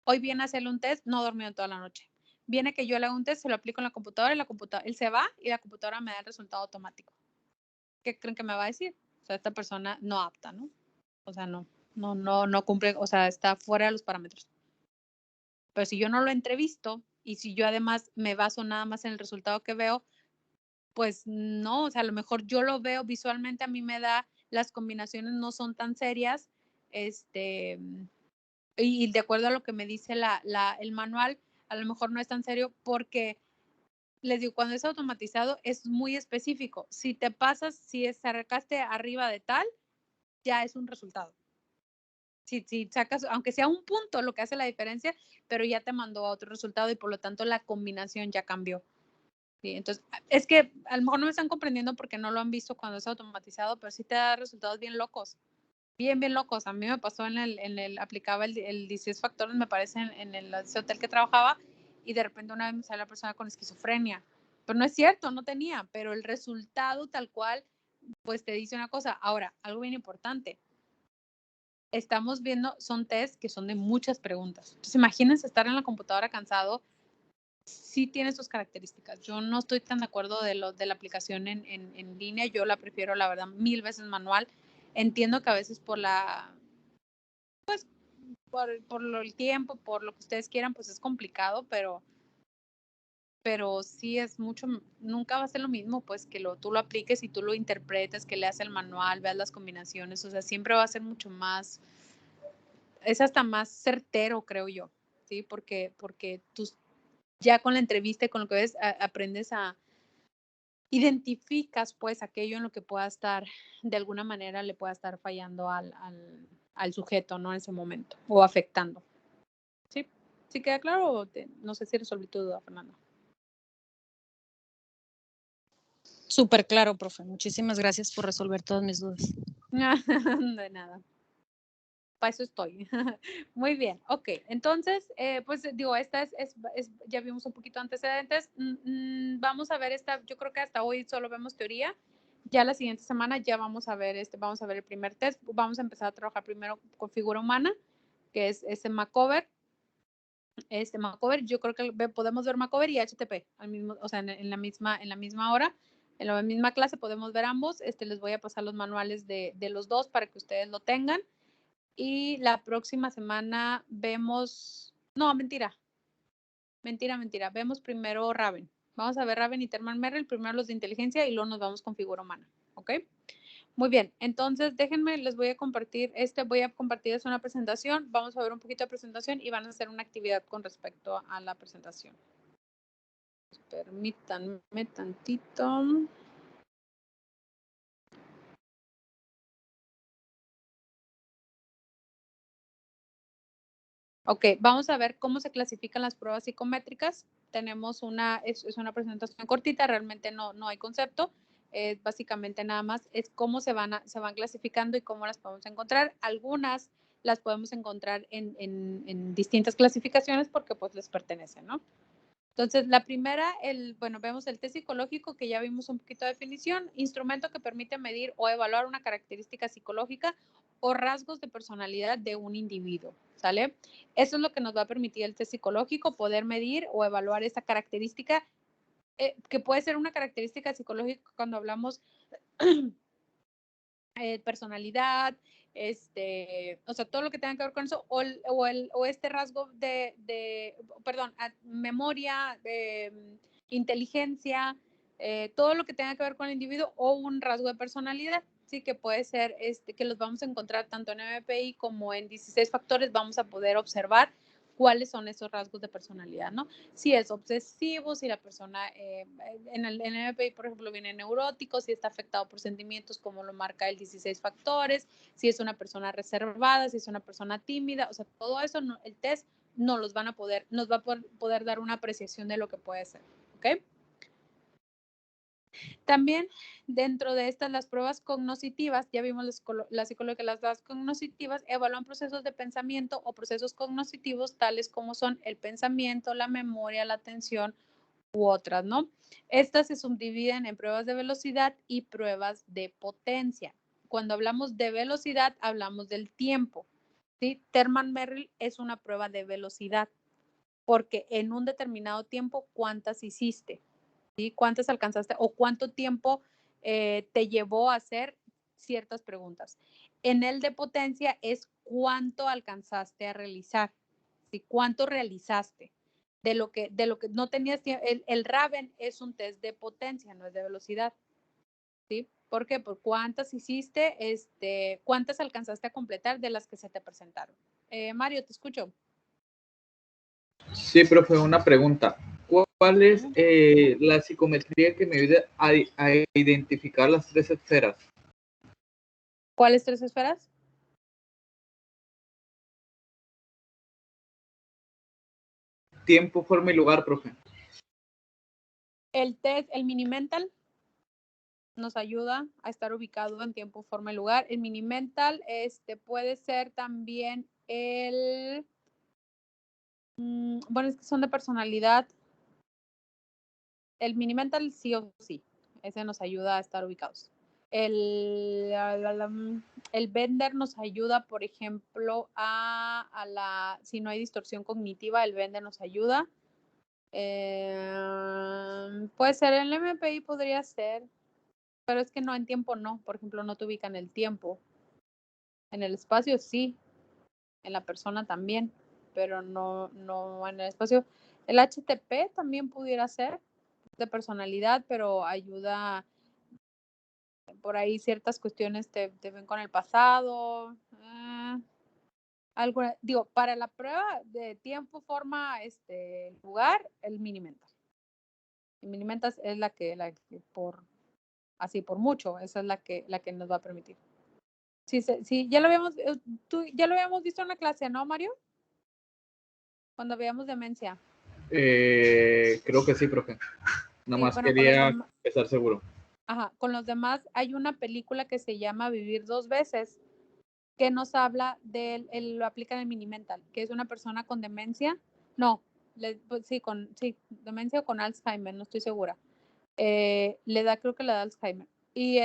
S1: Hoy viene a hacerle un test, no durmió en toda la noche. Viene que yo le hago un test, se lo aplico en la computadora y él se va y la computadora me da el resultado automático. ¿Qué creen que me va a decir? O sea, esta persona no apta, ¿no? O sea, no cumple, o sea, está fuera de los parámetros. Pero si yo no lo entrevisto y si yo además me baso nada más en el resultado que veo, pues no, o sea, a lo mejor yo lo veo visualmente, a mí me da, las combinaciones no son tan serias, y de acuerdo a lo que me dice el manual, a lo mejor no es tan serio porque, les digo, cuando es automatizado es muy específico. Si te pasas, si sacaste arriba de tal, ya es un resultado. Si sacas, aunque sea un punto, lo que hace la diferencia, pero ya te mandó a otro resultado y por lo tanto la combinación ya cambió. Sí, entonces, es que a lo mejor no me están comprendiendo porque no lo han visto cuando es automatizado, pero sí te da resultados bien locos. Bien locos. A mí me pasó aplicaba el 16 factores, me parece, en ese hotel que trabajaba, y de repente una vez me sale la persona con esquizofrenia. Pero no es cierto, no tenía, pero el resultado tal cual, pues te dice una cosa. Ahora, algo bien importante. Estamos viendo, son test que son de muchas preguntas. Entonces, imagínense estar en la computadora cansado. Sí tiene sus características. Yo no estoy tan de acuerdo de la aplicación en línea. Yo la prefiero, la verdad, 1000 veces manual. Entiendo que a veces por el tiempo, por lo que ustedes quieran, pues es complicado, pero sí es mucho, nunca va a ser lo mismo, pues que tú lo apliques y tú lo interpretes, que leas el manual, veas las combinaciones, o sea, siempre va a ser mucho más es hasta más certero, creo yo, ¿sí? Porque tú ya con la entrevista y con lo que ves, aprendes identificas pues aquello en lo que pueda estar, de alguna manera le pueda estar fallando al sujeto, ¿no? En ese momento, o afectando. ¿Sí? ¿Sí queda claro? No sé si resolví tu duda, Fernanda.
S9: Súper claro, profe. Muchísimas gracias por resolver todas mis dudas.
S1: De nada. Para eso estoy. Muy bien, ok. Entonces, pues digo, esta ya vimos un poquito antecedentes. Vamos a ver esta, yo creo que hasta hoy solo vemos teoría. Ya la siguiente semana ya vamos a ver el primer test. Vamos a empezar a trabajar primero con figura humana, que es ese Macover. Macover, yo creo que podemos ver Macover y HTP al mismo, o sea, en la misma hora, en la misma clase podemos ver ambos. Les voy a pasar los manuales de los dos para que ustedes lo tengan. Y la próxima semana vemos, no, mentira. Vemos primero Raven. Vamos a ver Raven y Terman Merrill, primero los de inteligencia y luego nos vamos con figura humana, ¿ok? Muy bien, entonces déjenme, les voy a compartir, una presentación, vamos a ver un poquito de presentación y van a hacer una actividad con respecto a la presentación. Permítanme tantito. Ok, vamos a ver cómo se clasifican las pruebas psicométricas. Tenemos es una presentación cortita, realmente no hay concepto. Básicamente nada más es cómo se van clasificando y cómo las podemos encontrar. Algunas las podemos encontrar en distintas clasificaciones porque pues les pertenecen, ¿no? Entonces, la primera, vemos el test psicológico, que ya vimos un poquito de definición, instrumento que permite medir o evaluar una característica psicológica o rasgos de personalidad de un individuo, ¿sale? Eso es lo que nos va a permitir el test psicológico, poder medir o evaluar esa característica, que puede ser una característica psicológica cuando hablamos personalidad, o sea, todo lo que tenga que ver con eso, o este rasgo memoria, inteligencia, todo lo que tenga que ver con el individuo o un rasgo de personalidad, sí, que puede ser que los vamos a encontrar tanto en MPI como en 16 factores, vamos a poder observar cuáles son esos rasgos de personalidad, ¿no? Si es obsesivo, si la persona, en el MPI, por ejemplo, viene neurótico, si está afectado por sentimientos, como lo marca el 16 factores, si es una persona reservada, si es una persona tímida, o sea, todo eso, el test nos va a poder dar una apreciación de lo que puede ser, ¿ok? También dentro de estas, las pruebas cognitivas, ya vimos la psicología, las pruebas cognitivas evalúan procesos de pensamiento o procesos cognitivos tales como son el pensamiento, la memoria, la atención u otras, ¿no? Estas se subdividen en pruebas de velocidad y pruebas de potencia. Cuando hablamos de velocidad, hablamos del tiempo, ¿sí? Terman Merrill es una prueba de velocidad, porque en un determinado tiempo, ¿cuántas hiciste? ¿Sí? ¿Cuántas alcanzaste o cuánto tiempo te llevó a hacer ciertas preguntas? En el de potencia es cuánto alcanzaste a realizar, ¿sí? ¿Cuánto realizaste? De lo que no tenías tiempo. El Raven es un test de potencia, no es de velocidad, ¿sí? ¿Por qué? Por cuántas hiciste, cuántas alcanzaste a completar de las que se te presentaron. Mario, te escucho.
S11: Sí, profe, una pregunta. ¿Cuál es la psicometría que me ayuda a identificar las tres esferas?
S1: ¿Cuáles tres esferas?
S11: Tiempo, forma y lugar, profe.
S1: El test, el mini mental, nos ayuda a estar ubicado en tiempo, forma y lugar. El mini mental puede ser también bueno, es que son de personalidad. El mini mental sí o sí, ese nos ayuda a estar ubicados. El Bender nos ayuda, por ejemplo, si no hay distorsión cognitiva, el Bender nos ayuda. Puede ser el MPI, podría ser, pero es que no, en tiempo no. Por ejemplo, no te ubica en el tiempo. En el espacio sí, en la persona también, pero no en el espacio. El HTP también pudiera ser de personalidad, pero ayuda por ahí ciertas cuestiones te ven con el pasado. Digo, para la prueba de tiempo, forma, lugar, el Mini-Mental. El Mini-Mental es la que por mucho, esa es la que nos va a permitir. Sí, ya lo habíamos visto en la clase, ¿no, Mario? Cuando veíamos demencia.
S11: Creo que sí, profe. Nada más
S1: bueno,
S11: quería estar seguro.
S1: Ajá, con los demás hay una película que se llama Vivir dos veces, que nos habla lo aplica en el Mini-Mental, que es una persona con demencia, demencia o con Alzheimer, no estoy segura. Creo que le da Alzheimer. Y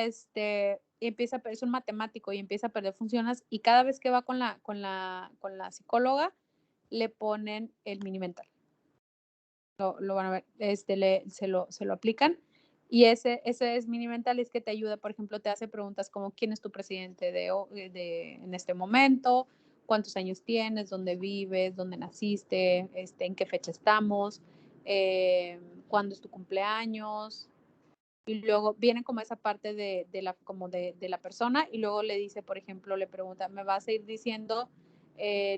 S1: empieza, es un matemático y empieza a perder funciones, y cada vez que va con la psicóloga, le ponen el Mini-Mental. Lo van a ver, se lo aplican. Y ese es Mini-Mental, es que te ayuda, por ejemplo, te hace preguntas como ¿quién es tu presidente en este momento? ¿Cuántos años tienes? ¿Dónde vives? ¿Dónde naciste? ¿En qué fecha estamos? ¿Cuándo es tu cumpleaños? Y luego viene como esa parte de la persona, y luego le dice, por ejemplo, le pregunta, ¿me vas a ir diciendo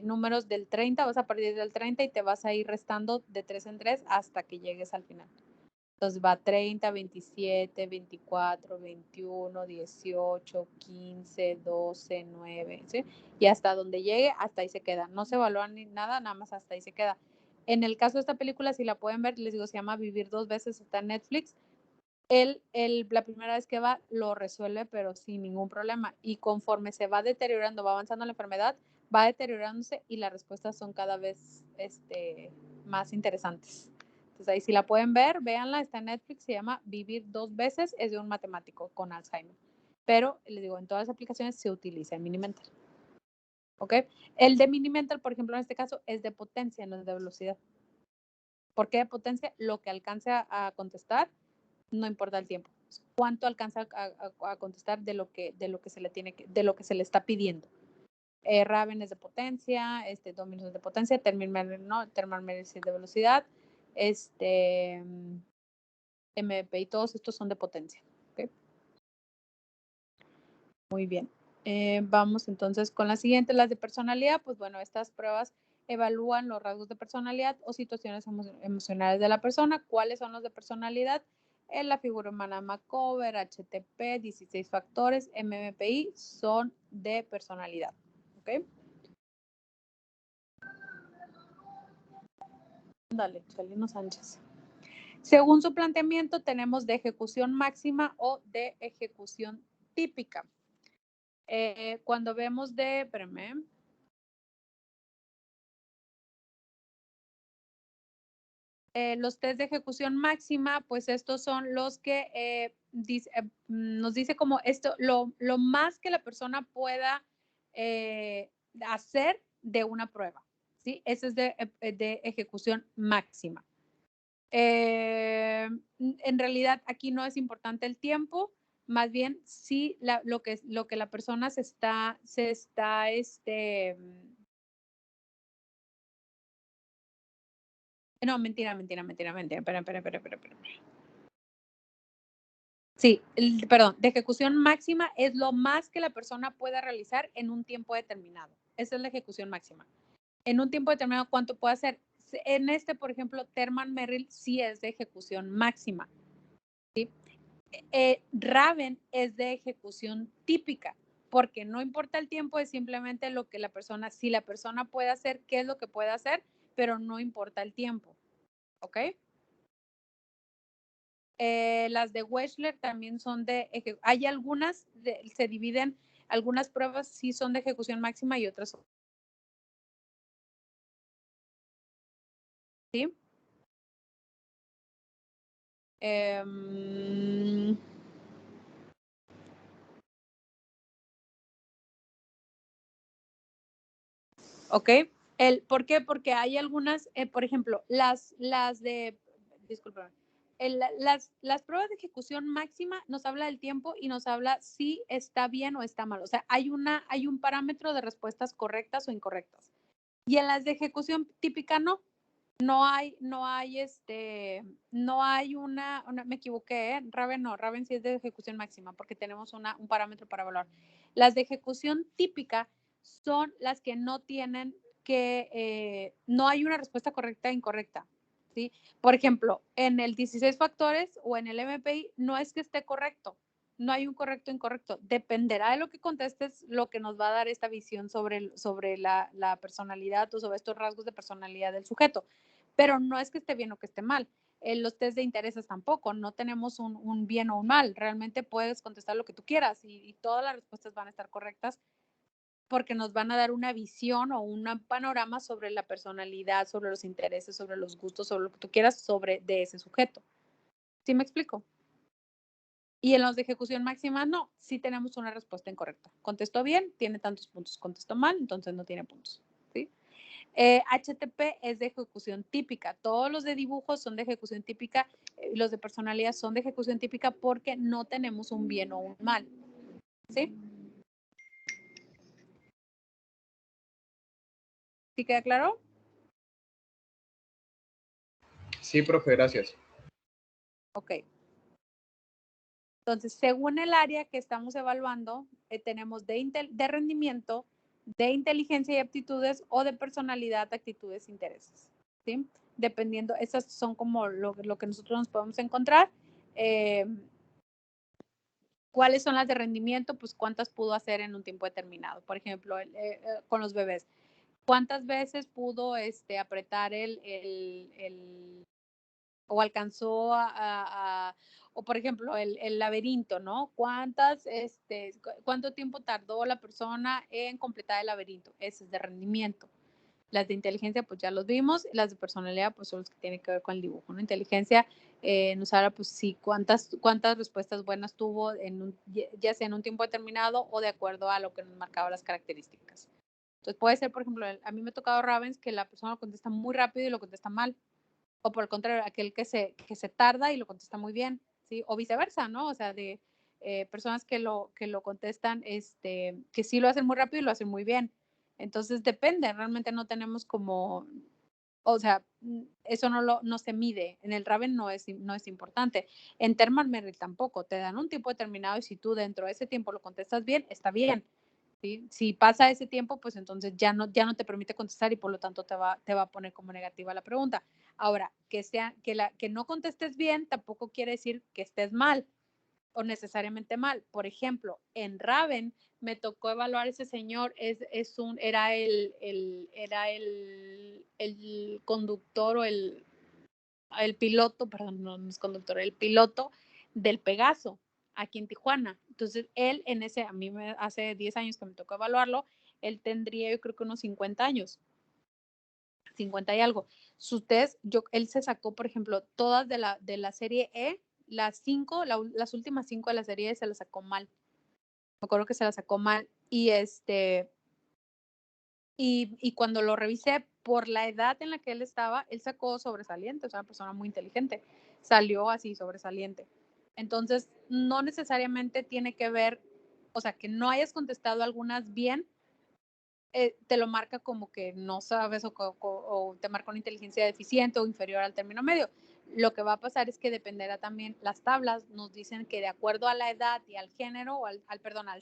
S1: números del 30? Vas a partir del 30 y te vas a ir restando de 3 en 3 hasta que llegues al final. Entonces va 30, 27, 24, 21, 18, 15, 12, 9, ¿sí? Y hasta donde llegue, hasta ahí se queda. No se evalúa ni nada, nada más hasta ahí se queda. En el caso de esta película, si la pueden ver, les digo, se llama Vivir dos veces, está en Netflix. La primera vez que va, lo resuelve, pero sin ningún problema. Y conforme se va deteriorando, va avanzando la enfermedad, va deteriorándose y las respuestas son cada vez más interesantes. Entonces ahí si la pueden ver, véanla, está en Netflix, se llama Vivir dos veces, es de un matemático con Alzheimer. Pero, les digo, en todas las aplicaciones se utiliza el Mini-Mental. ¿Ok? El de Mini-Mental, por ejemplo, en este caso, es de potencia, no es de velocidad. ¿Por qué de potencia? Lo que alcance a contestar, no importa el tiempo. ¿Cuánto alcanza a contestar de lo que se le de lo que se le está pidiendo? Raven es de potencia, Dominus es de potencia, Thermalmeter es de velocidad, MP y todos estos son de potencia. ¿Okay? Muy bien. Vamos entonces con la siguiente, las de personalidad. Pues bueno, estas pruebas evalúan los rasgos de personalidad o situaciones emocionales de la persona. ¿Cuáles son los de personalidad? La figura humana Macover, HTP, 16 factores, MMPI son de personalidad. ¿Ok? Dale, Chalino Sánchez. Según su planteamiento, tenemos de ejecución máxima o de ejecución típica. Cuando vemos los test de ejecución máxima, pues estos son los que nos dice como esto, lo más que la persona pueda hacer de una prueba, ¿sí? Ese es de ejecución máxima. En realidad aquí no es importante el tiempo, más bien sí lo que la persona no, mentira. Espera. Sí, perdón, de ejecución máxima es lo más que la persona pueda realizar en un tiempo determinado. Esa es la ejecución máxima. En un tiempo determinado, ¿cuánto puede hacer? En por ejemplo, Therman Merrill sí es de ejecución máxima. ¿Sí? Raven es de ejecución típica, porque no importa el tiempo, es simplemente lo que si la persona puede hacer, qué es lo que puede hacer, pero no importa el tiempo. ¿Ok? Las de Wechsler también son hay algunas, se dividen, algunas pruebas sí son de ejecución máxima y otras ¿sí? ¿Ok? ¿Por qué? Porque hay algunas, por ejemplo, discúlpame, las pruebas de ejecución máxima nos habla del tiempo y nos habla si está bien o está mal. O sea, hay un parámetro de respuestas correctas o incorrectas. Y en las de ejecución típica no hay me equivoqué, Raven no, Raven sí es de ejecución máxima porque tenemos un parámetro para evaluar. Las de ejecución típica son las que no tienen no hay una respuesta correcta e incorrecta, ¿sí? Por ejemplo, en el 16 factores o en el MPI no es que esté correcto, no hay un correcto o incorrecto, dependerá de lo que contestes, lo que nos va a dar esta visión sobre la personalidad o sobre estos rasgos de personalidad del sujeto, pero no es que esté bien o que esté mal. Los test de intereses tampoco, no tenemos un bien o un mal, realmente puedes contestar lo que tú quieras y todas las respuestas van a estar correctas porque nos van a dar una visión o un panorama sobre la personalidad, sobre los intereses, sobre los gustos, sobre lo que tú quieras de ese sujeto. ¿Sí me explico? Y en los de ejecución máxima, no, sí tenemos una respuesta incorrecta. Contestó bien, tiene tantos puntos. Contestó mal, entonces no tiene puntos. ¿Sí? HTP es de ejecución típica. Todos los de dibujos son de ejecución típica. Los de personalidad son de ejecución típica porque no tenemos un bien o un mal. ¿Sí? ¿Sí queda claro?
S11: Sí, profe, gracias.
S1: Ok. Entonces, según el área que estamos evaluando, tenemos de rendimiento, de inteligencia y aptitudes o de personalidad, actitudes, intereses. ¿Sí? Dependiendo, esas son como lo que nosotros nos podemos encontrar. ¿Cuáles son las de rendimiento? Pues cuántas pudo hacer en un tiempo determinado. Por ejemplo, con los bebés. ¿Cuántas veces pudo apretar o alcanzó o por ejemplo, el laberinto, ¿no? ¿Cuánto tiempo tardó la persona en completar el laberinto? Ese es de rendimiento. Las de inteligencia, pues ya los vimos. Las de personalidad, pues son los que tienen que ver con el dibujo, ¿no? Inteligencia nos habla, pues sí, cuántas respuestas buenas tuvo, ya sea en un tiempo determinado o de acuerdo a lo que nos marcaba las características. Entonces puede ser, por ejemplo, a mí me ha tocado Ravens que la persona lo contesta muy rápido y lo contesta mal. O por el contrario, aquel que se tarda y lo contesta muy bien, ¿sí? O viceversa, ¿no? O sea, de personas que lo contestan, que sí lo hacen muy rápido y lo hacen muy bien. Entonces depende, realmente no tenemos como, o sea, eso no se mide. En el Raven no es importante. En Thermal Merit tampoco. Te dan un tiempo determinado y si tú dentro de ese tiempo lo contestas bien, está bien. ¿Sí? Si pasa ese tiempo, pues entonces ya no te permite contestar y por lo tanto te va a poner como negativa la pregunta. Ahora, que no contestes bien tampoco quiere decir que estés mal o necesariamente mal. Por ejemplo, en Raven me tocó evaluar a ese señor, era el conductor o el piloto, perdón, no es conductor, el piloto del Pegaso aquí en Tijuana. Entonces, él hace 10 años que me tocó evaluarlo, él tendría yo creo que unos 50 años, 50 y algo. Sus test, él se sacó, por ejemplo, todas de la serie E, las últimas 5 de la serie E se las sacó mal. Me acuerdo que se las sacó mal y cuando lo revisé por la edad en la que él estaba, él sacó sobresaliente, o sea, una persona muy inteligente, salió así sobresaliente. Entonces, no necesariamente tiene que ver, o sea, que no hayas contestado algunas bien, te lo marca como que no sabes o te marca una inteligencia deficiente o inferior al término medio. Lo que va a pasar es que dependerá también, las tablas nos dicen que de acuerdo a la edad y al género, o al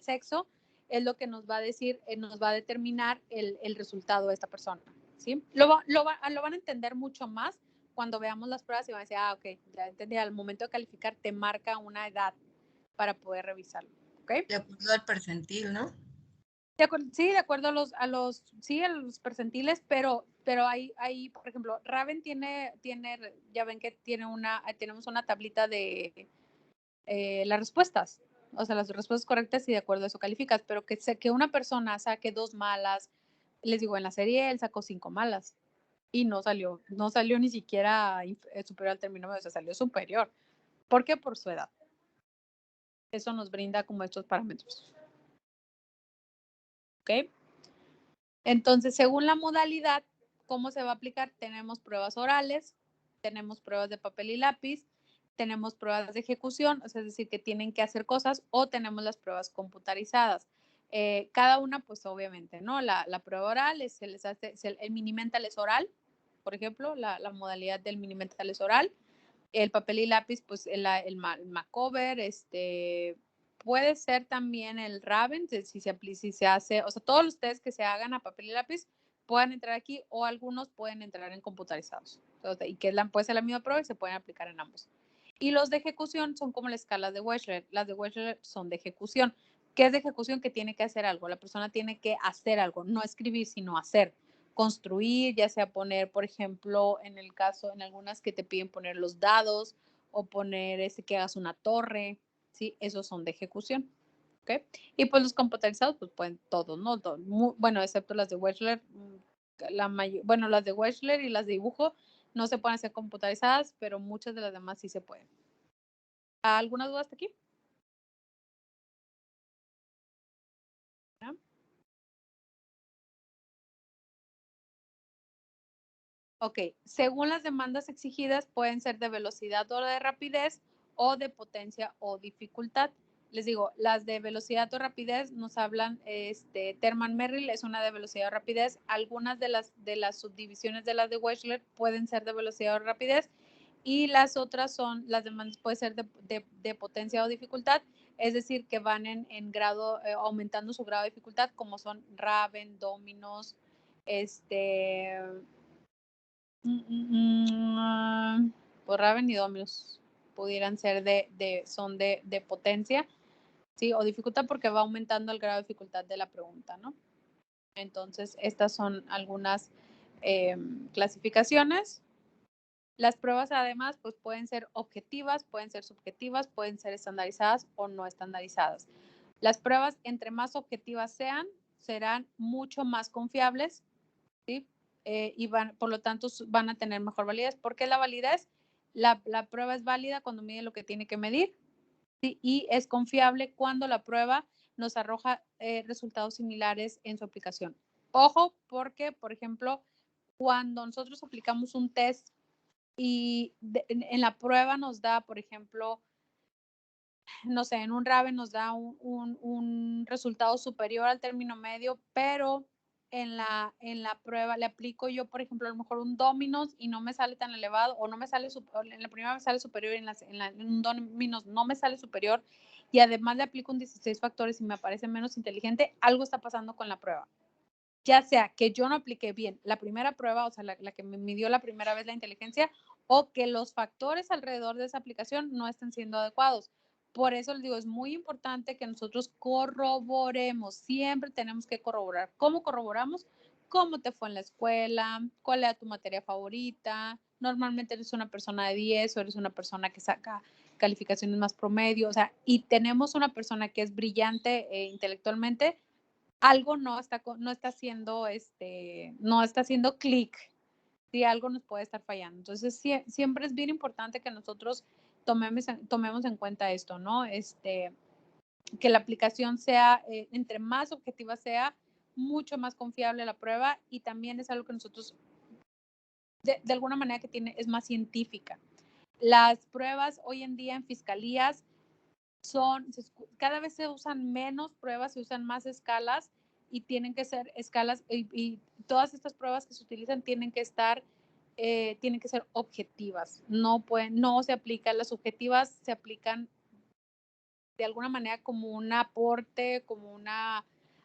S1: sexo, es lo que nos va a decir, nos va a determinar el resultado de esta persona. ¿Sí? Lo van a entender mucho más cuando veamos las pruebas y van a decir, ok, ya entendí, al momento de calificar te marca una edad para poder revisarlo. ¿Okay?
S8: De acuerdo al percentil, ¿no?
S1: Sí, de acuerdo a los percentiles, pero hay, por ejemplo, Raven tiene, ya ven que tenemos una tablita de las respuestas, o sea, las respuestas correctas y de acuerdo a eso calificas, pero que una persona saque 2 malas, les digo, en la serie él sacó 5 malas y no salió ni siquiera superior al término medio, o sea, salió superior. ¿Por qué? Por su edad. Eso nos brinda como estos parámetros. ¿Ok? Entonces, según la modalidad, ¿cómo se va a aplicar? Tenemos pruebas orales, tenemos pruebas de papel y lápiz, tenemos pruebas de ejecución, o sea, es decir, que tienen que hacer cosas, o tenemos las pruebas computarizadas. Cada una, pues obviamente, ¿no? La prueba oral, el mini mental es oral, por ejemplo, la modalidad del mini mental es oral. El papel y lápiz, pues el Macover, puede ser también el Raven, si se hace, o sea, todos los test que se hagan a papel y lápiz pueden entrar aquí o algunos pueden entrar en computarizados. Entonces, y que puede ser la misma prueba y se pueden aplicar en ambos. Y los de ejecución son como la escala de Wechsler. Las de Wechsler son de ejecución. ¿Qué es de ejecución? Que tiene que hacer algo. La persona tiene que hacer algo, no escribir, sino hacer. Construir, ya sea poner, por ejemplo, en el caso, en algunas que te piden poner los dados o poner que hagas una torre, ¿sí? Esos son de ejecución. ¿Okay? Y pues los computarizados, pues pueden todos, ¿no? Bueno, excepto las de Wechsler, bueno, las de Wechsler y las de dibujo no se pueden hacer computarizadas, pero muchas de las demás sí se pueden. ¿Alguna duda hasta aquí? ¿No? Ok, según las demandas exigidas, pueden ser de velocidad o de rapidez o de potencia o dificultad. Les digo, las de velocidad o rapidez nos hablan, Terman Merrill es una de velocidad o rapidez. Algunas de las subdivisiones de las de Wechsler pueden ser de velocidad o rapidez y las otras son, las demandas pueden ser de potencia o dificultad, es decir, que van en grado, aumentando su grado de dificultad, como son Raven, Dominos, pues Raven y Dominos pudieran ser son de potencia, ¿sí? O dificultad porque va aumentando el grado de dificultad de la pregunta, ¿no? Entonces, estas son algunas clasificaciones. Las pruebas, además, pues pueden ser objetivas, pueden ser subjetivas, pueden ser estandarizadas o no estandarizadas. Las pruebas, entre más objetivas sean, serán mucho más confiables, ¿sí? Y por lo tanto, van a tener mejor validez. ¿Por qué la validez? La prueba es válida cuando mide lo que tiene que medir, ¿sí? Y es confiable cuando la prueba nos arroja resultados similares en su aplicación. Ojo, porque, por ejemplo, cuando nosotros aplicamos un test y en la prueba nos da, por ejemplo, no sé, en un Raven nos da un resultado superior al término medio, pero en la prueba le aplico yo, por ejemplo, a lo mejor un Dominos y no me sale tan elevado, o no me sale, en la primera me sale superior y en un Dominos no me sale superior, y además le aplico un 16 factores y me parece menos inteligente, algo está pasando con la prueba. Ya sea que yo no apliqué bien la primera prueba, o sea, la que me midió la primera vez la inteligencia, o que los factores alrededor de esa aplicación no estén siendo adecuados. Por eso les digo, es muy importante que nosotros corroboremos, siempre tenemos que corroborar. ¿Cómo corroboramos? ¿Cómo te fue en la escuela? ¿Cuál era tu materia favorita? Normalmente eres una persona de 10 o eres una persona que saca calificaciones más promedio, o sea, y tenemos una persona que es brillante intelectualmente, algo no está haciendo, no está haciendo clic, si algo nos puede estar fallando. Entonces, siempre es bien importante que nosotros tomemos en cuenta esto, ¿no? Que la aplicación sea, entre más objetiva sea, mucho más confiable la prueba, y también es algo que nosotros, de alguna manera es más científica. Las pruebas hoy en día en fiscalías cada vez se usan menos pruebas, se usan más escalas, y tienen que ser escalas, y todas estas pruebas que se utilizan tienen que ser objetivas. No se aplican, las subjetivas se aplican de alguna manera como un aporte, como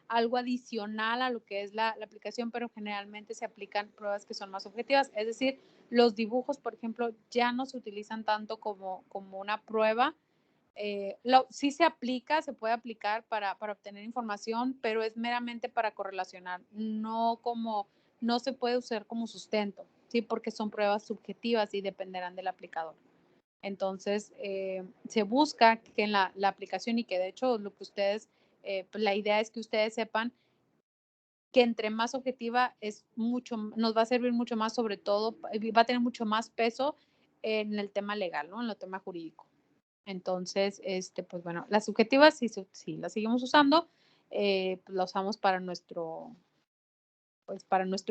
S1: algo adicional a lo que es la aplicación, pero generalmente se aplican pruebas que son más objetivas. Es decir, los dibujos, por ejemplo, ya no se utilizan tanto como una prueba. Sí se puede aplicar para obtener información, pero es meramente para correlacionar, no se puede usar como sustento, ¿sí? Porque son pruebas subjetivas y dependerán del aplicador. Entonces, se busca que en la aplicación, y que de hecho lo que ustedes, pues la idea es que ustedes sepan que entre más objetiva nos va a servir mucho más, sobre todo, va a tener mucho más peso en el tema legal, ¿no? En el tema jurídico. Entonces, pues bueno, las subjetivas sí las seguimos usando, pues las usamos para nuestro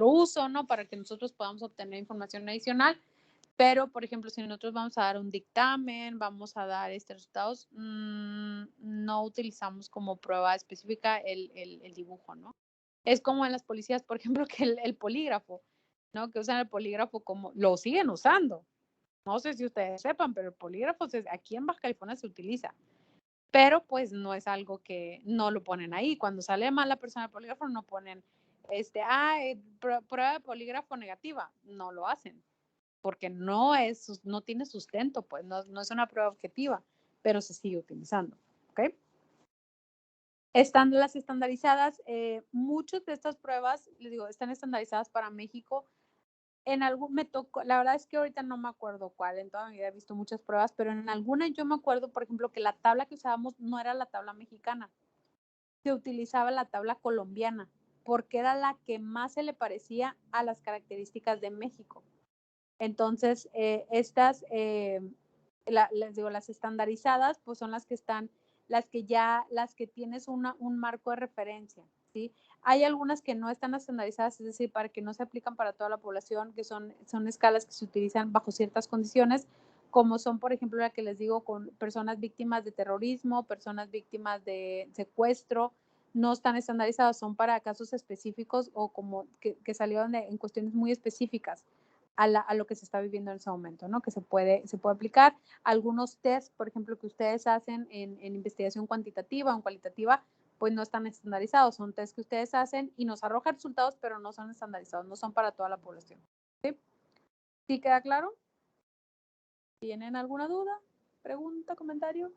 S1: uso, ¿no? Para que nosotros podamos obtener información adicional. Pero, por ejemplo, si nosotros vamos a dar un dictamen, vamos a dar resultados, no utilizamos como prueba específica el dibujo, ¿no? Es como en las policías, por ejemplo, que el polígrafo, ¿no? Que usan el polígrafo lo siguen usando. No sé si ustedes sepan, pero el polígrafo aquí en Baja California se utiliza. pero pues no es algo que no lo ponen ahí. Cuando sale mal la persona del polígrafo no ponen, prueba de polígrafo negativa, no lo hacen, porque no tiene sustento, pues no es una prueba objetiva, pero se sigue utilizando, ¿ok? Están las estandarizadas, muchas de estas pruebas, les digo, están estandarizadas para México. En algún me tocó, la verdad es que ahorita no me acuerdo cuál, en toda mi vida he visto muchas pruebas, pero en alguna yo me acuerdo, por ejemplo, que la tabla que usábamos no era la tabla mexicana, se utilizaba la tabla colombiana, porque era la que más se le parecía a las características de México. Entonces, estas, les digo, las estandarizadas, pues son las que están, las que tienes un marco de referencia, ¿sí? Hay algunas que no están estandarizadas, es decir, para que no se aplican para toda la población, que son escalas que se utilizan bajo ciertas condiciones, como son, por ejemplo, la que les digo, con personas víctimas de terrorismo, personas víctimas de secuestro, no están estandarizadas, son para casos específicos o como que salieron en cuestiones muy específicas a lo que se está viviendo en ese momento, ¿no? Que se puede aplicar. Algunos test, por ejemplo, que ustedes hacen en investigación cuantitativa o cualitativa, pues no están estandarizados, son test que ustedes hacen y nos arrojan resultados, pero no son estandarizados, no son para toda la población. ¿Sí? ¿Sí queda claro? ¿Tienen alguna duda, pregunta, comentario?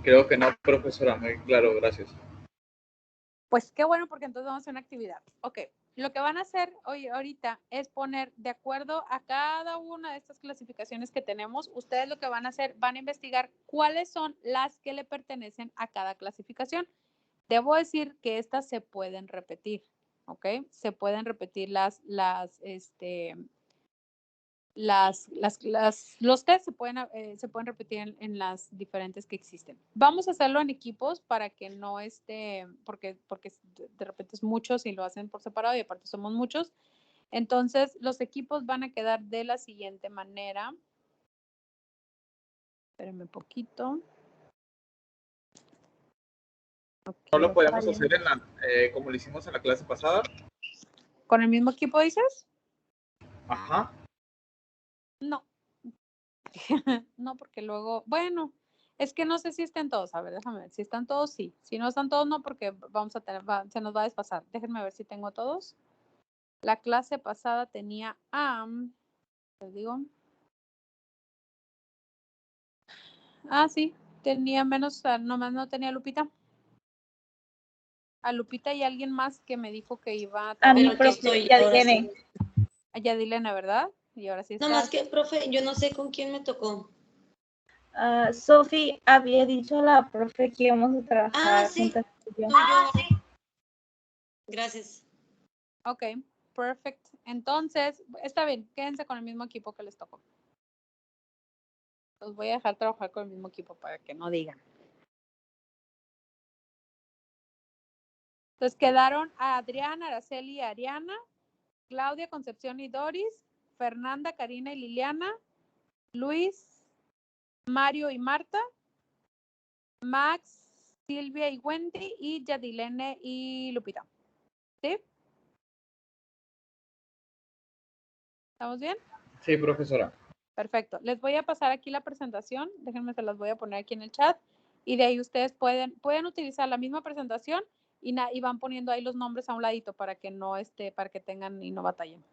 S11: Creo que no, profesora, muy claro, gracias.
S1: Pues qué bueno, porque entonces vamos a hacer una actividad. Ok, lo que van a hacer hoy ahorita es poner de acuerdo a cada una de estas clasificaciones que tenemos, ustedes lo que van a hacer, van a investigar cuáles son las que le pertenecen a cada clasificación. Debo decir que estas se pueden repetir, ¿ok? Se pueden repetir los test se pueden repetir en las diferentes que existen. Vamos a hacerlo en equipos para que no porque de repente es muchos y lo hacen por separado y aparte somos muchos. Entonces, los equipos van a quedar de la siguiente manera. Espérenme un poquito.
S11: ¿No lo podemos hacer como lo hicimos en la clase pasada?
S1: ¿Con el mismo equipo dices?
S11: Ajá.
S1: No. No, porque luego, bueno, es que no sé si estén todos. A ver, déjame ver. Si están todos, sí. Si no están todos, no, porque vamos a tener, se nos va a desfasar. Déjenme ver si tengo todos. La clase pasada tenía les digo. Sí, tenía menos, nomás no tenía a Lupita. A Lupita y alguien más que me dijo que iba a
S5: A mí,
S2: Pero que
S5: profe,
S2: estoy
S5: ya
S2: ahora
S5: tiene.
S2: sí.
S1: A Yadilena, ¿verdad? Y ahora sí está.
S2: Nada más que, profe, yo no sé con quién me tocó.
S5: Sofi había dicho a la profe que íbamos a trabajar
S2: Sí.
S5: juntas.
S2: Gracias.
S1: Ok, perfecto. Entonces, está bien, quédense con el mismo equipo que les tocó. Los voy a dejar trabajar con el mismo equipo para que no digan. Entonces quedaron a Adriana, Araceli y Ariana, Claudia, Concepción y Doris, Fernanda, Karina y Liliana, Luis, Mario y Marta, Max, Silvia y Wendy y Yadilene y Lupita. ¿Sí? ¿Estamos bien?
S11: Sí, profesora.
S1: Perfecto. Les voy a pasar aquí la presentación. Déjenme, se las voy a poner aquí en el chat. Y de ahí ustedes pueden utilizar la misma presentación y van poniendo ahí los nombres a un ladito para que no para que tengan y no batallen.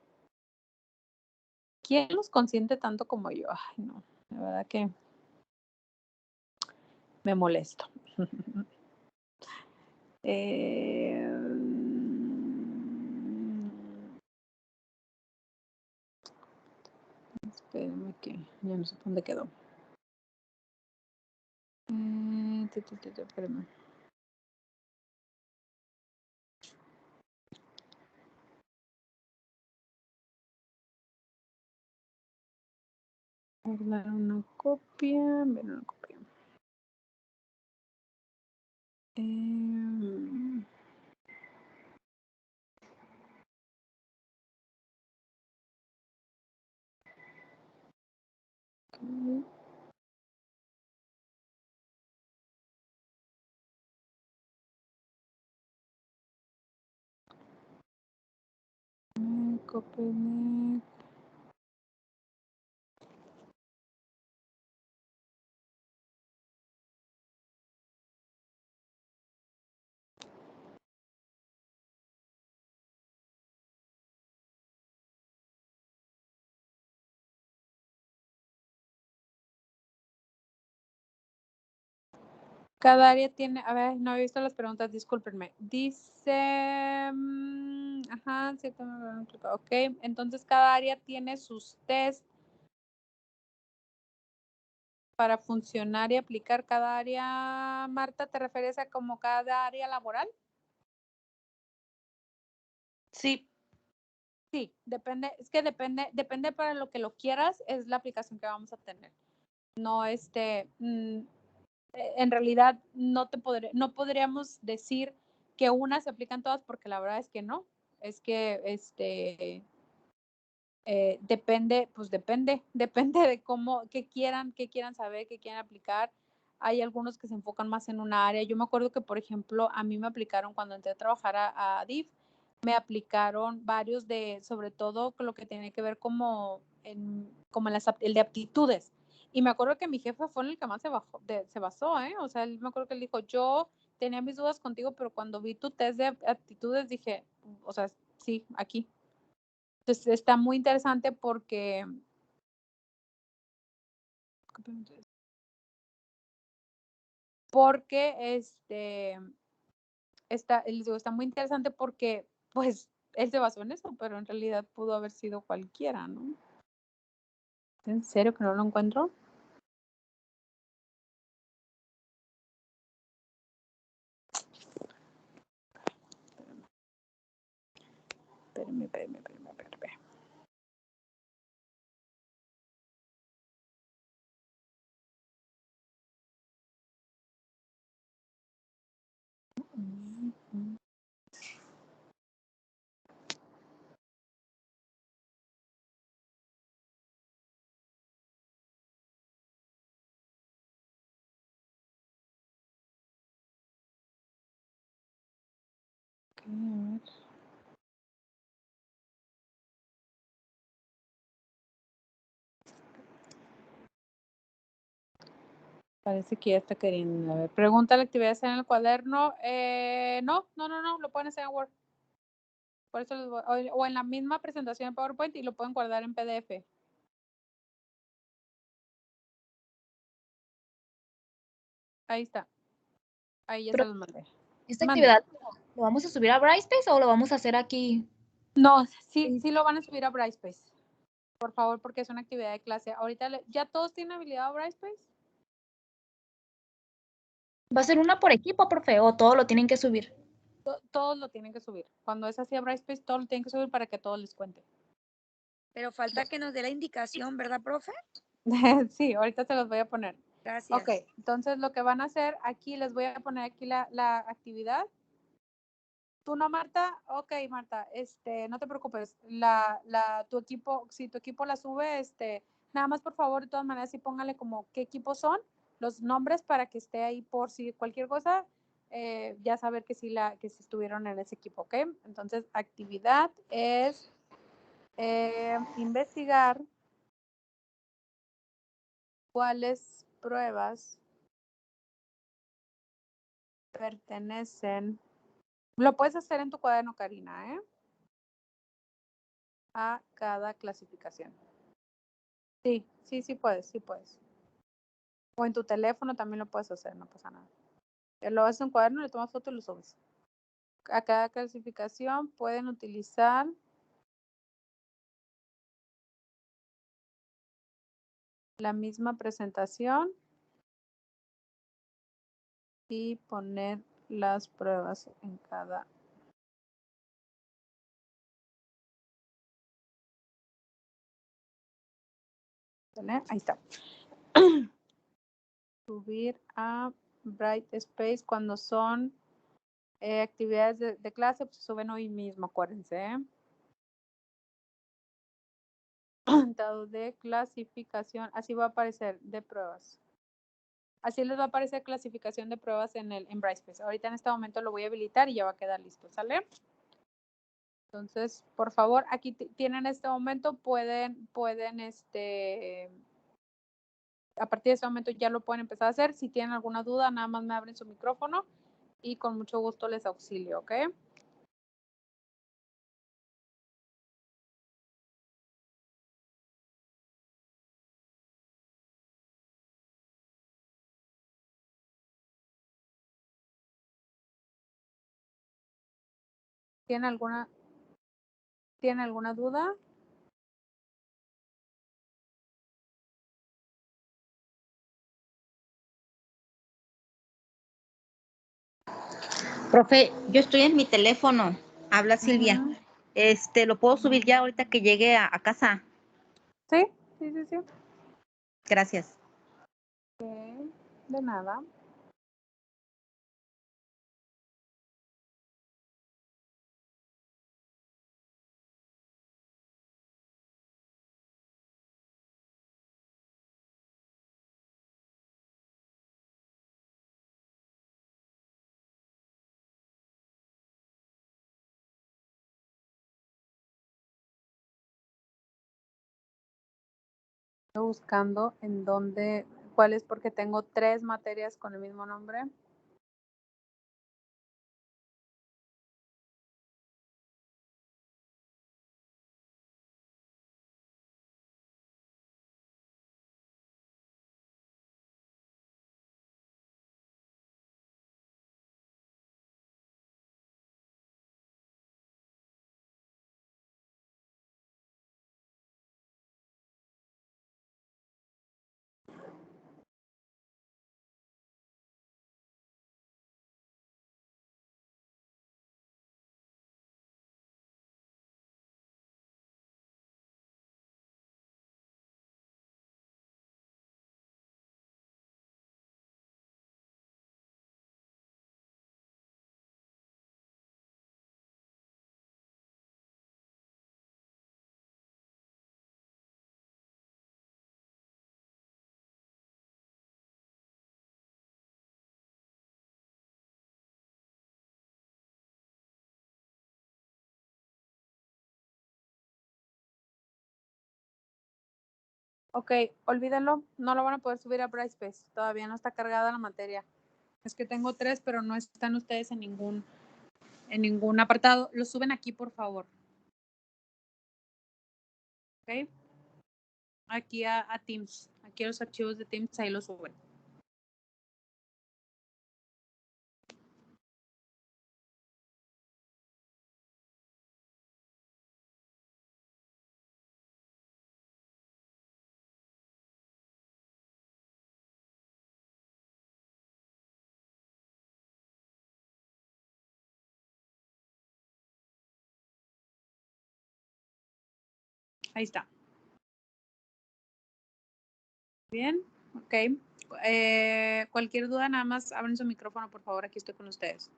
S1: ¿Quién los consiente tanto como yo? Ay, no, la verdad que me molesto. Espérenme que ya no sé dónde quedó. Espérenme. Guardar una copia, ver una copia. Copenhague. Cada área tiene, a ver, no he visto las preguntas, discúlpenme. Dice, ajá, cierto, ok, entonces cada área tiene sus test para funcionar y aplicar cada área. Marta, ¿te refieres a como cada área laboral?
S2: Sí.
S1: Sí, depende, es que depende para lo que lo quieras, es la aplicación que vamos a tener. No, en realidad no podríamos decir que unas se aplican todas porque la verdad es que no. Es que depende, pues depende de cómo, qué quieran saber, qué quieran aplicar. Hay algunos que se enfocan más en una área. Yo me acuerdo que, por ejemplo, a mí me aplicaron cuando entré a trabajar a DIF, me aplicaron varios sobre todo con lo que tiene que ver como el de aptitudes. Y me acuerdo que mi jefe fue en el que más se basó, ¿eh? O sea, él me acuerdo que él dijo, yo tenía mis dudas contigo, pero cuando vi tu test de aptitudes dije, o sea, sí, aquí. Entonces está muy interesante porque está muy interesante porque pues él se basó en eso, pero en realidad pudo haber sido cualquiera, ¿no? ¿En serio que no lo encuentro? Espérame. Parece que ya está queriendo. A ver, pregunta la actividad está en el cuaderno. No, lo pueden hacer en Word. Por eso o en la misma presentación en PowerPoint y lo pueden guardar en PDF. Ahí está. Ahí ya se los mandé.
S5: ¿Esta
S1: Mande.
S5: actividad lo vamos a subir a Brightspace o lo vamos a hacer aquí?
S1: No, sí lo van a subir a Brightspace. Por favor, porque es una actividad de clase. Ahorita, ¿ya todos tienen habilidad a Brightspace?
S5: ¿Va a ser una por equipo, profe, o todo lo tienen que subir?
S1: Todos lo tienen que subir. Cuando es así a Brightspace, todos lo tienen que subir para que todos les cuente.
S5: Pero falta que nos dé la indicación, ¿verdad, profe?
S1: Sí, ahorita se los voy a poner.
S5: Gracias.
S1: Ok, entonces lo que van a hacer aquí, les voy a poner aquí la actividad. ¿Tú no, Marta? Ok, Marta, no te preocupes. Tu equipo, si tu equipo la sube, nada más por favor, de todas maneras, sí póngale como qué equipos son, los nombres para que esté ahí por si cualquier cosa, ya saber que sí estuvieron en ese equipo, ¿ok? Entonces, actividad es investigar cuáles pruebas pertenecen. Lo puedes hacer en tu cuaderno, Karina, ¿eh? A cada clasificación. Sí puedes, sí puedes. O en tu teléfono también lo puedes hacer, no pasa nada. Lo haces en un cuaderno, le tomas foto y lo subes. A cada clasificación pueden utilizar la misma presentación y poner las pruebas en cada. ¿Vale? Ahí está. Subir a Brightspace cuando son actividades de clase, pues suben hoy mismo, acuérdense. Dado de clasificación, así va a aparecer de pruebas. Así les va a aparecer clasificación de pruebas en Brightspace. Ahorita en este momento lo voy a habilitar y ya va a quedar listo, ¿sale? Entonces, por favor, aquí tienen este momento, pueden, a partir de este momento ya lo pueden empezar a hacer. Si tienen alguna duda, nada más me abren su micrófono y con mucho gusto les auxilio, ¿ok? ¿Tiene alguna duda?
S12: Profe, yo estoy en mi teléfono. Habla Silvia. ¿Lo puedo subir ya ahorita que llegue a casa?
S1: Sí.
S12: Gracias.
S1: Ok, de nada. Estoy buscando en dónde, cuál es, porque tengo 3 materias con el mismo nombre. Ok, olvídenlo, no lo van a poder subir a Brightspace, todavía no está cargada la materia. Es que tengo 3, pero no están ustedes en ningún apartado. Lo suben aquí, por favor. Ok. Aquí a Teams, aquí a los archivos de Teams, ahí los suben. Ahí está. Bien, ok. Cualquier duda, nada más abren su micrófono, por favor, aquí estoy con ustedes.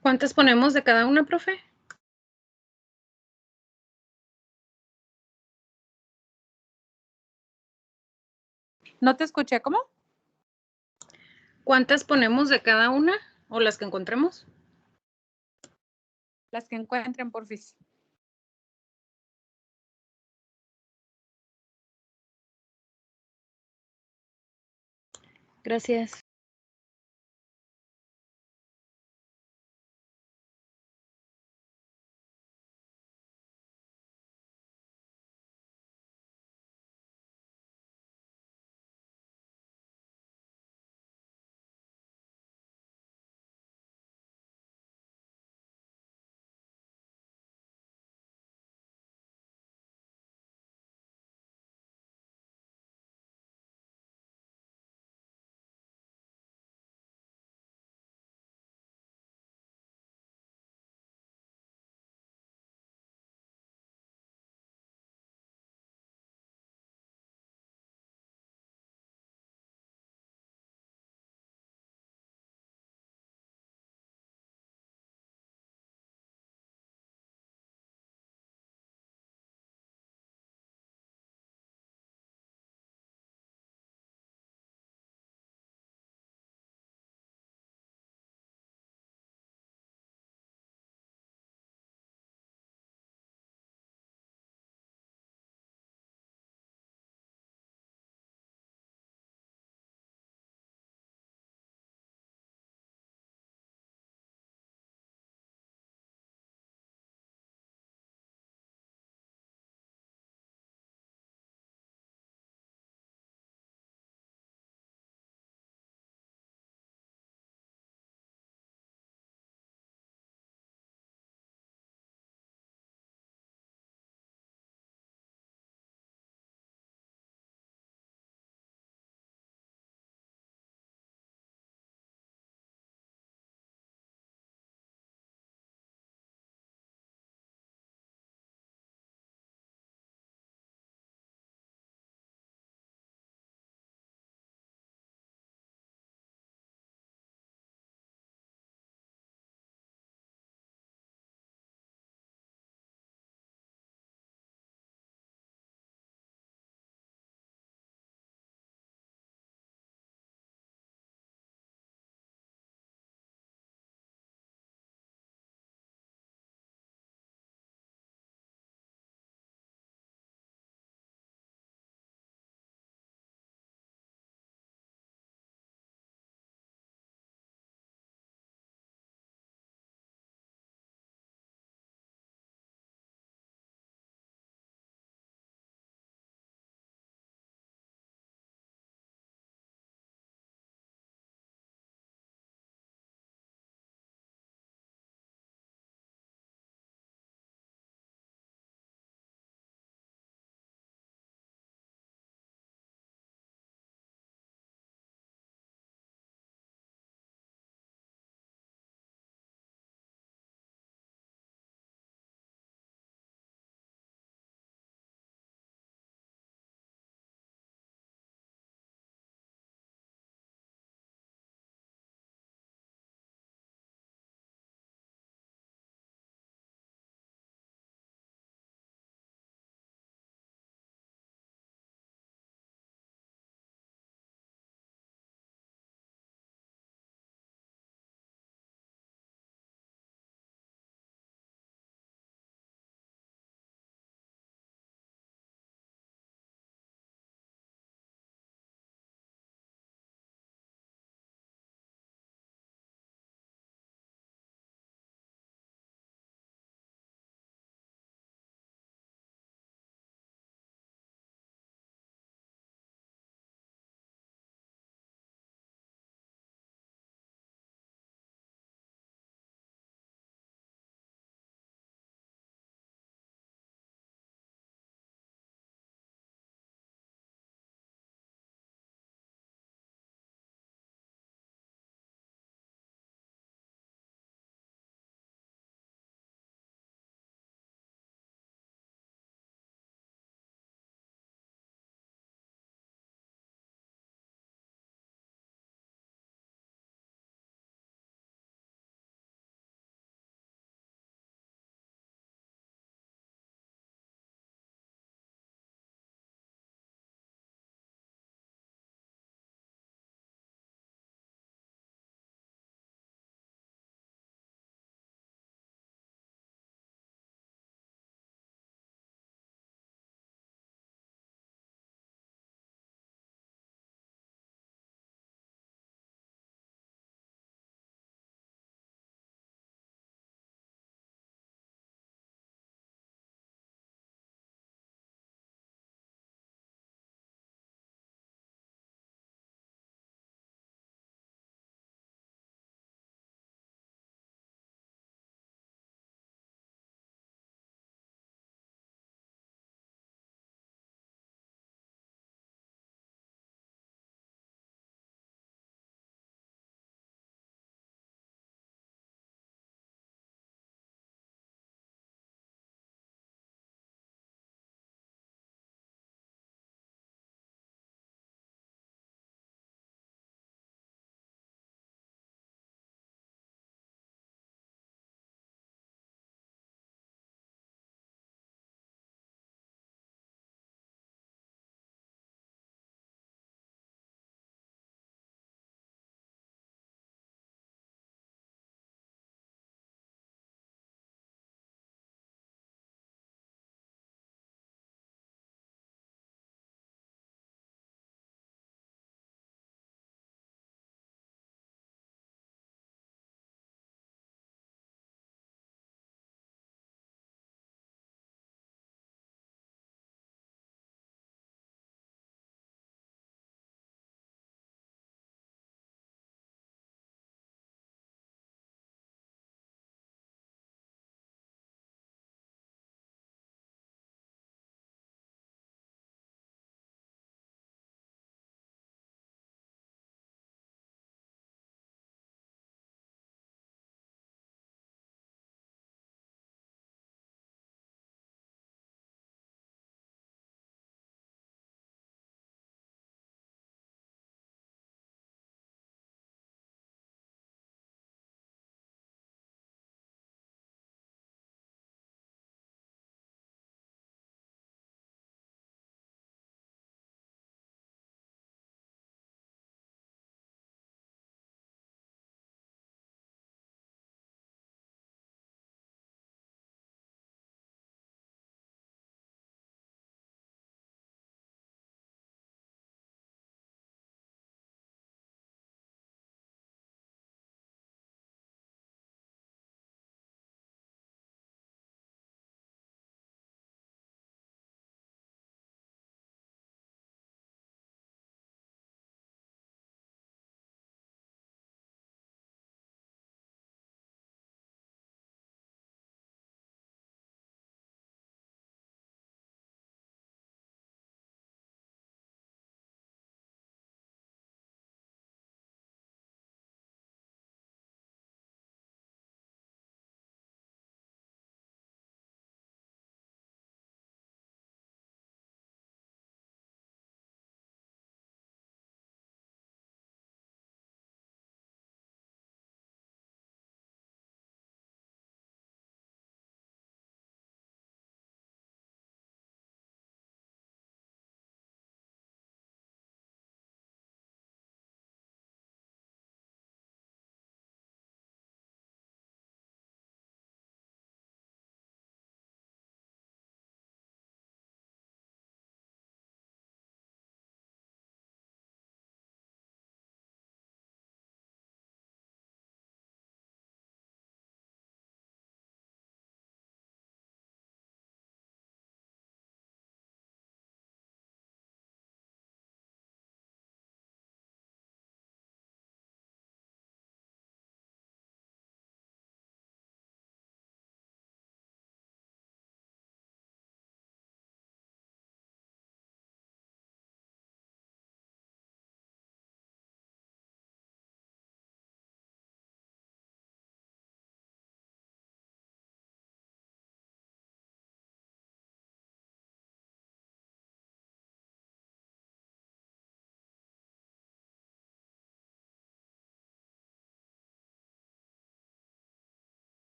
S9: ¿Cuántas ponemos de cada una, profe?
S1: No te escuché, ¿cómo?
S9: ¿Cuántas ponemos de cada una o las que encontremos?
S1: Las que encuentren, porfis.
S9: Gracias.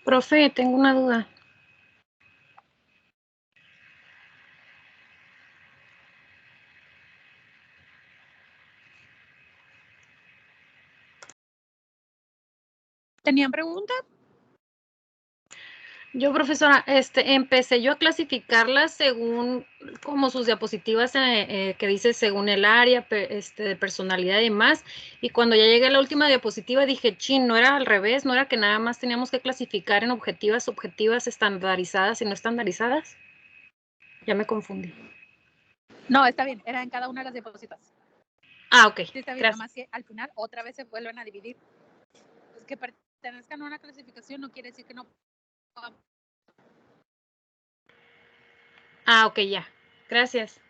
S9: Profe, tengo una duda.
S1: ¿Tenían pregunta?
S9: Yo, profesora, empecé yo a clasificarlas según como sus diapositivas que dice según el área de personalidad y demás. Y cuando ya llegué a la última diapositiva dije, chin, no era al revés, no era que nada más teníamos que clasificar en objetivas, subjetivas, estandarizadas y no estandarizadas. Ya me confundí.
S1: No, está bien, era en cada una de las diapositivas.
S9: Ah, ok.
S1: Sí, está bien,
S9: Gracias.
S1: nada más que al final otra vez se vuelven a dividir. Es que pertenezcan a una clasificación no quiere decir que no.
S9: Ah, ok, ya. Gracias.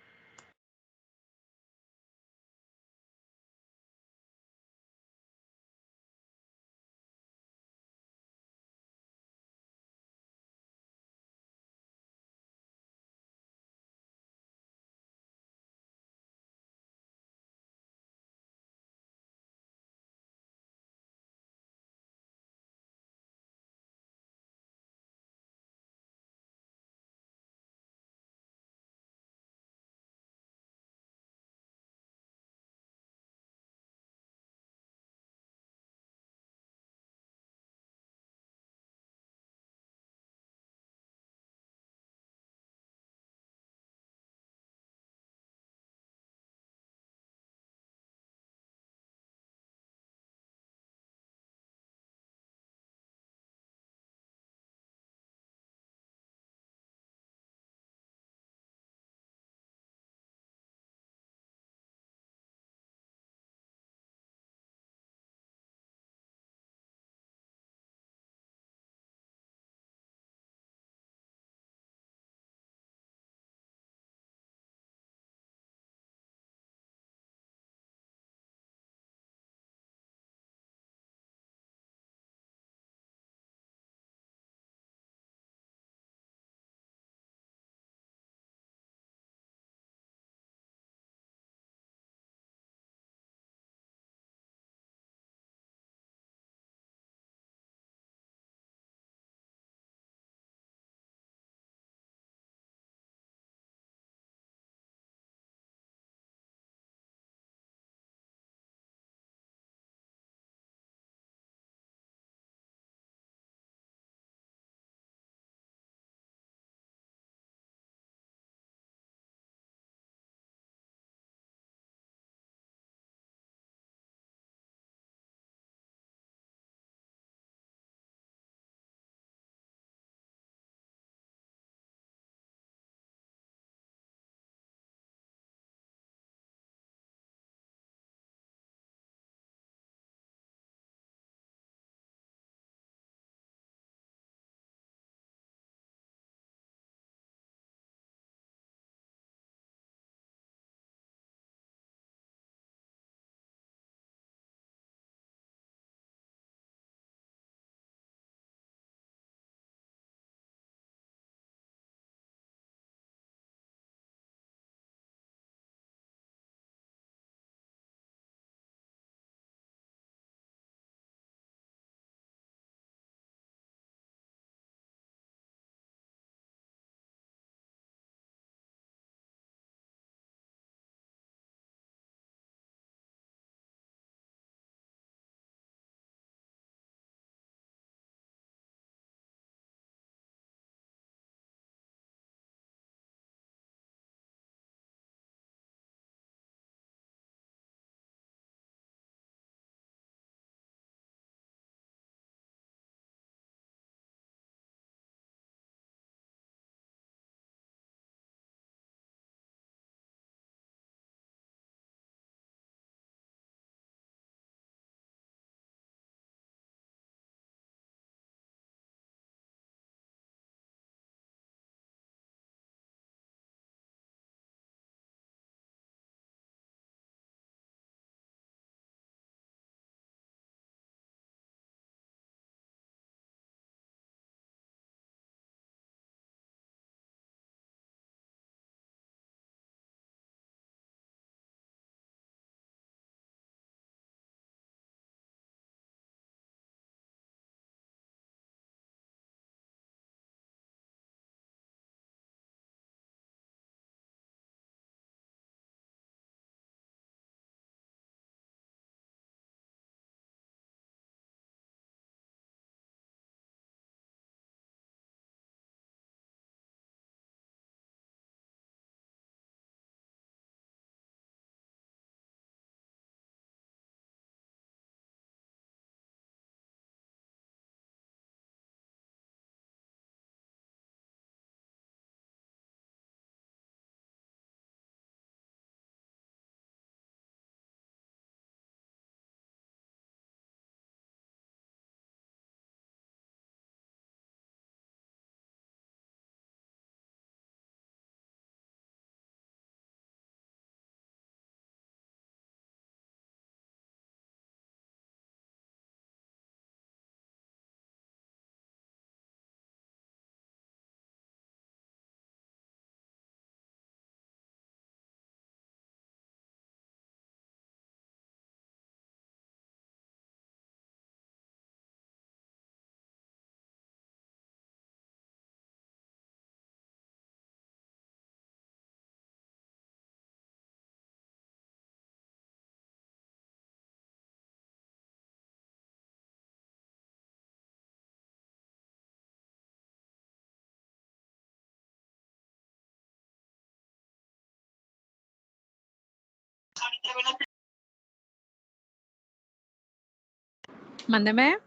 S1: Mándeme.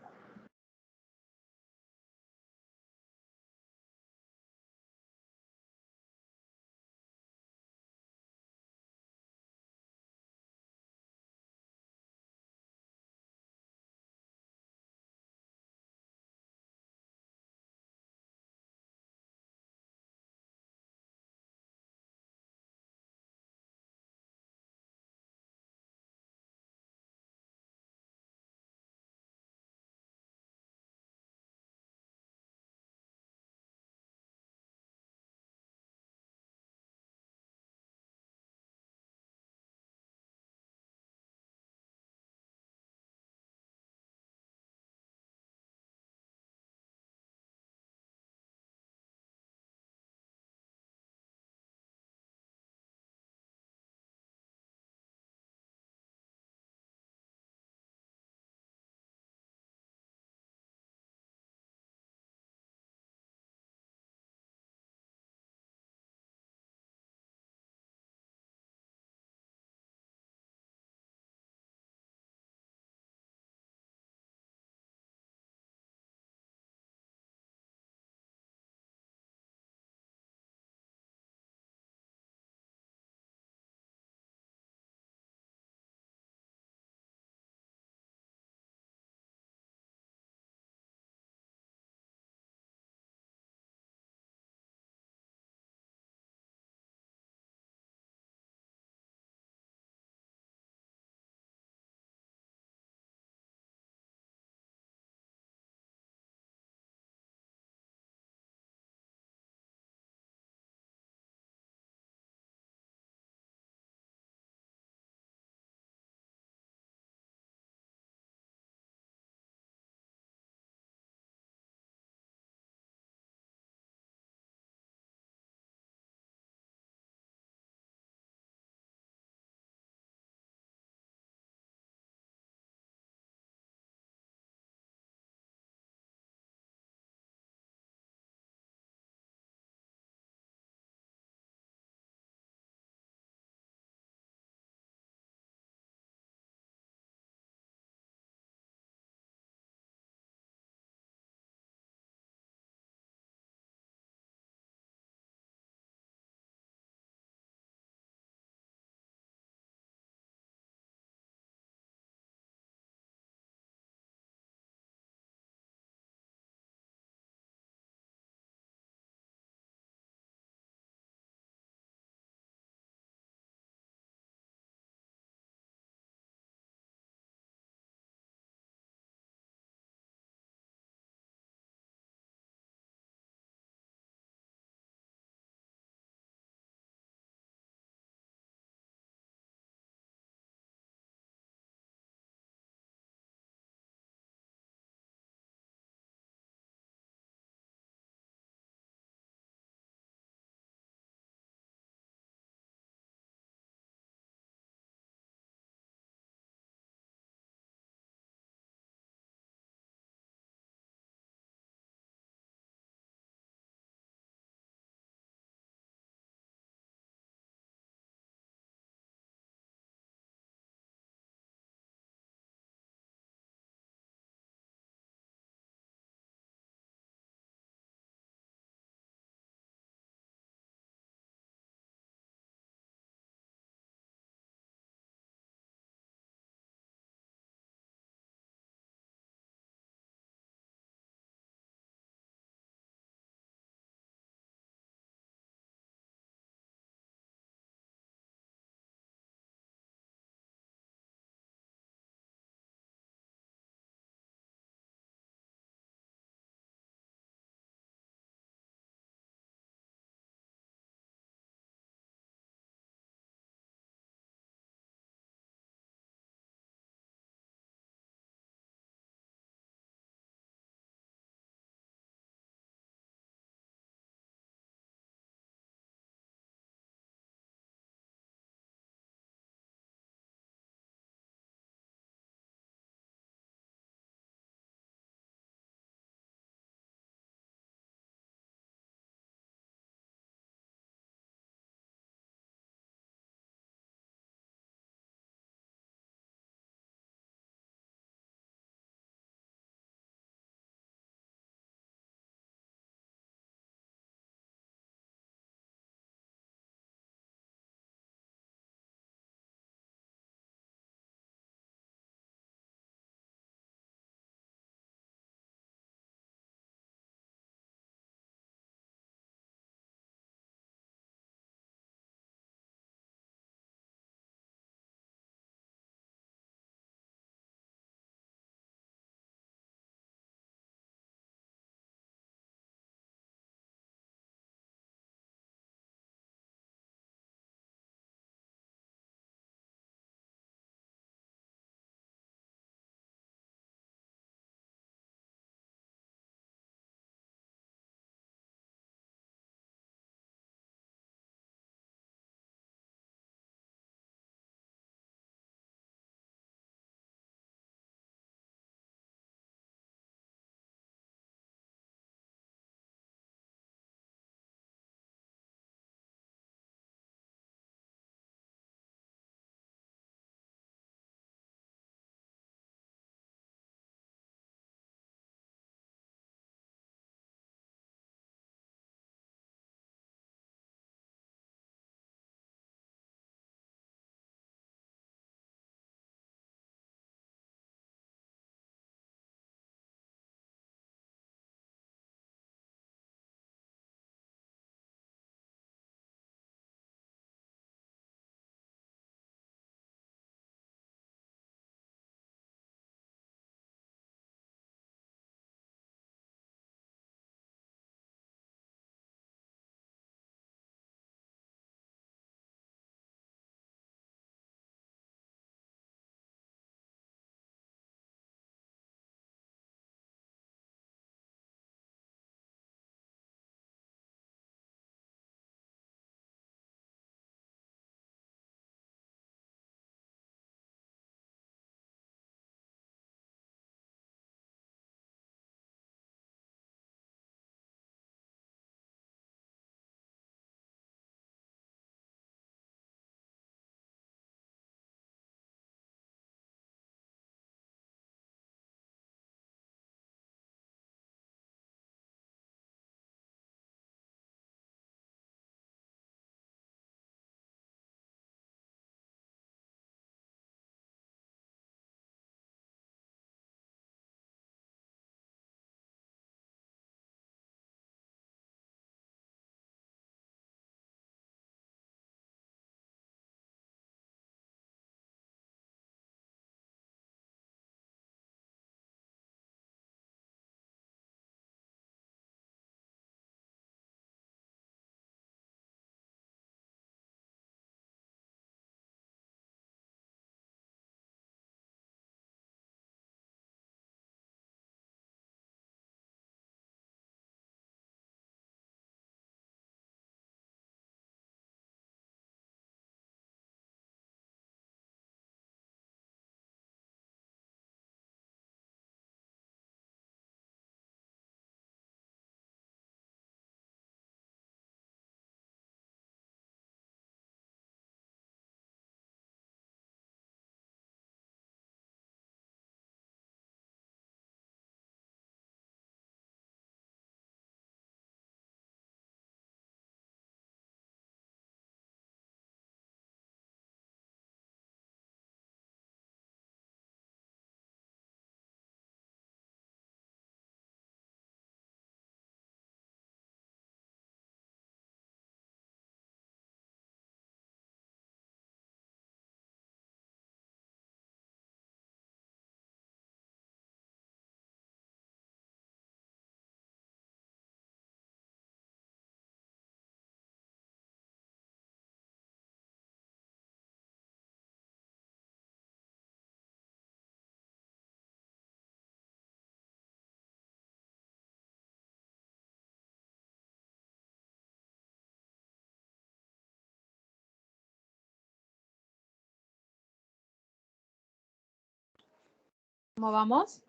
S1: ¿Cómo vamos?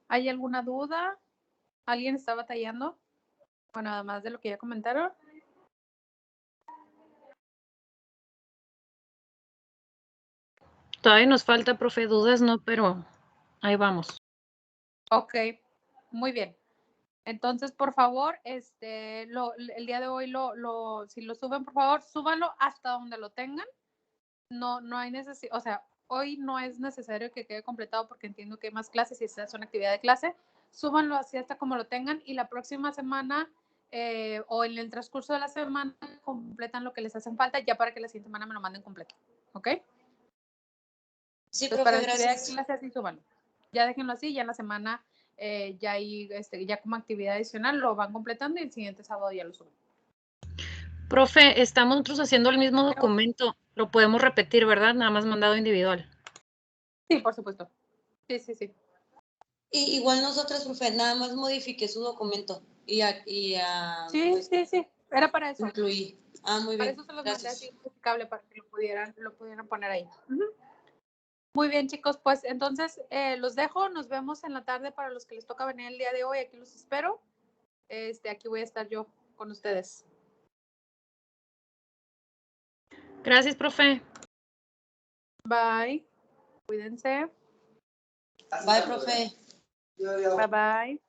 S1: ¿Hay alguna duda? ¿Alguien está batallando? Bueno, además de lo que ya comentaron.
S9: Todavía nos falta, profe, dudas, ¿no? Pero ahí vamos.
S1: Ok, muy bien. Entonces, por favor, el día de hoy, si lo suben, por favor, súbanlo hasta donde lo tengan. No hay necesidad, o sea, hoy no es necesario que quede completado porque entiendo que hay más clases y esta es una actividad de clase. Súbanlo así hasta como lo tengan y la próxima semana o en el transcurso de la semana completan lo que les hacen falta ya para que la siguiente semana me lo manden completo. ¿Ok?
S2: Sí,
S1: Entonces,
S2: profe,
S1: para la actividad
S2: gracias.
S1: de clase así súbanlo. Ya déjenlo así, ya en la semana ya como actividad adicional lo van completando y el siguiente sábado ya lo suben.
S9: Profe, estamos nosotros haciendo el mismo documento. Lo podemos repetir, ¿verdad? Nada más mandado individual.
S1: Sí, por supuesto. Sí.
S2: Y igual nosotras, profe, nada más modifiqué su documento y
S1: Sí,
S2: pues,
S1: sí. Era para eso.
S2: incluí. Ah, muy
S1: Para
S2: bien.
S1: eso se los mandé
S2: Gracias.
S1: así modificable para que lo pudieran poner ahí. Muy bien, chicos, pues entonces los dejo. Nos vemos en la tarde para los que les toca venir el día de hoy. Aquí los espero. Aquí voy a estar yo con ustedes.
S9: Gracias, profe.
S1: Bye. Cuídense.
S2: Bye, profe.
S1: Bye.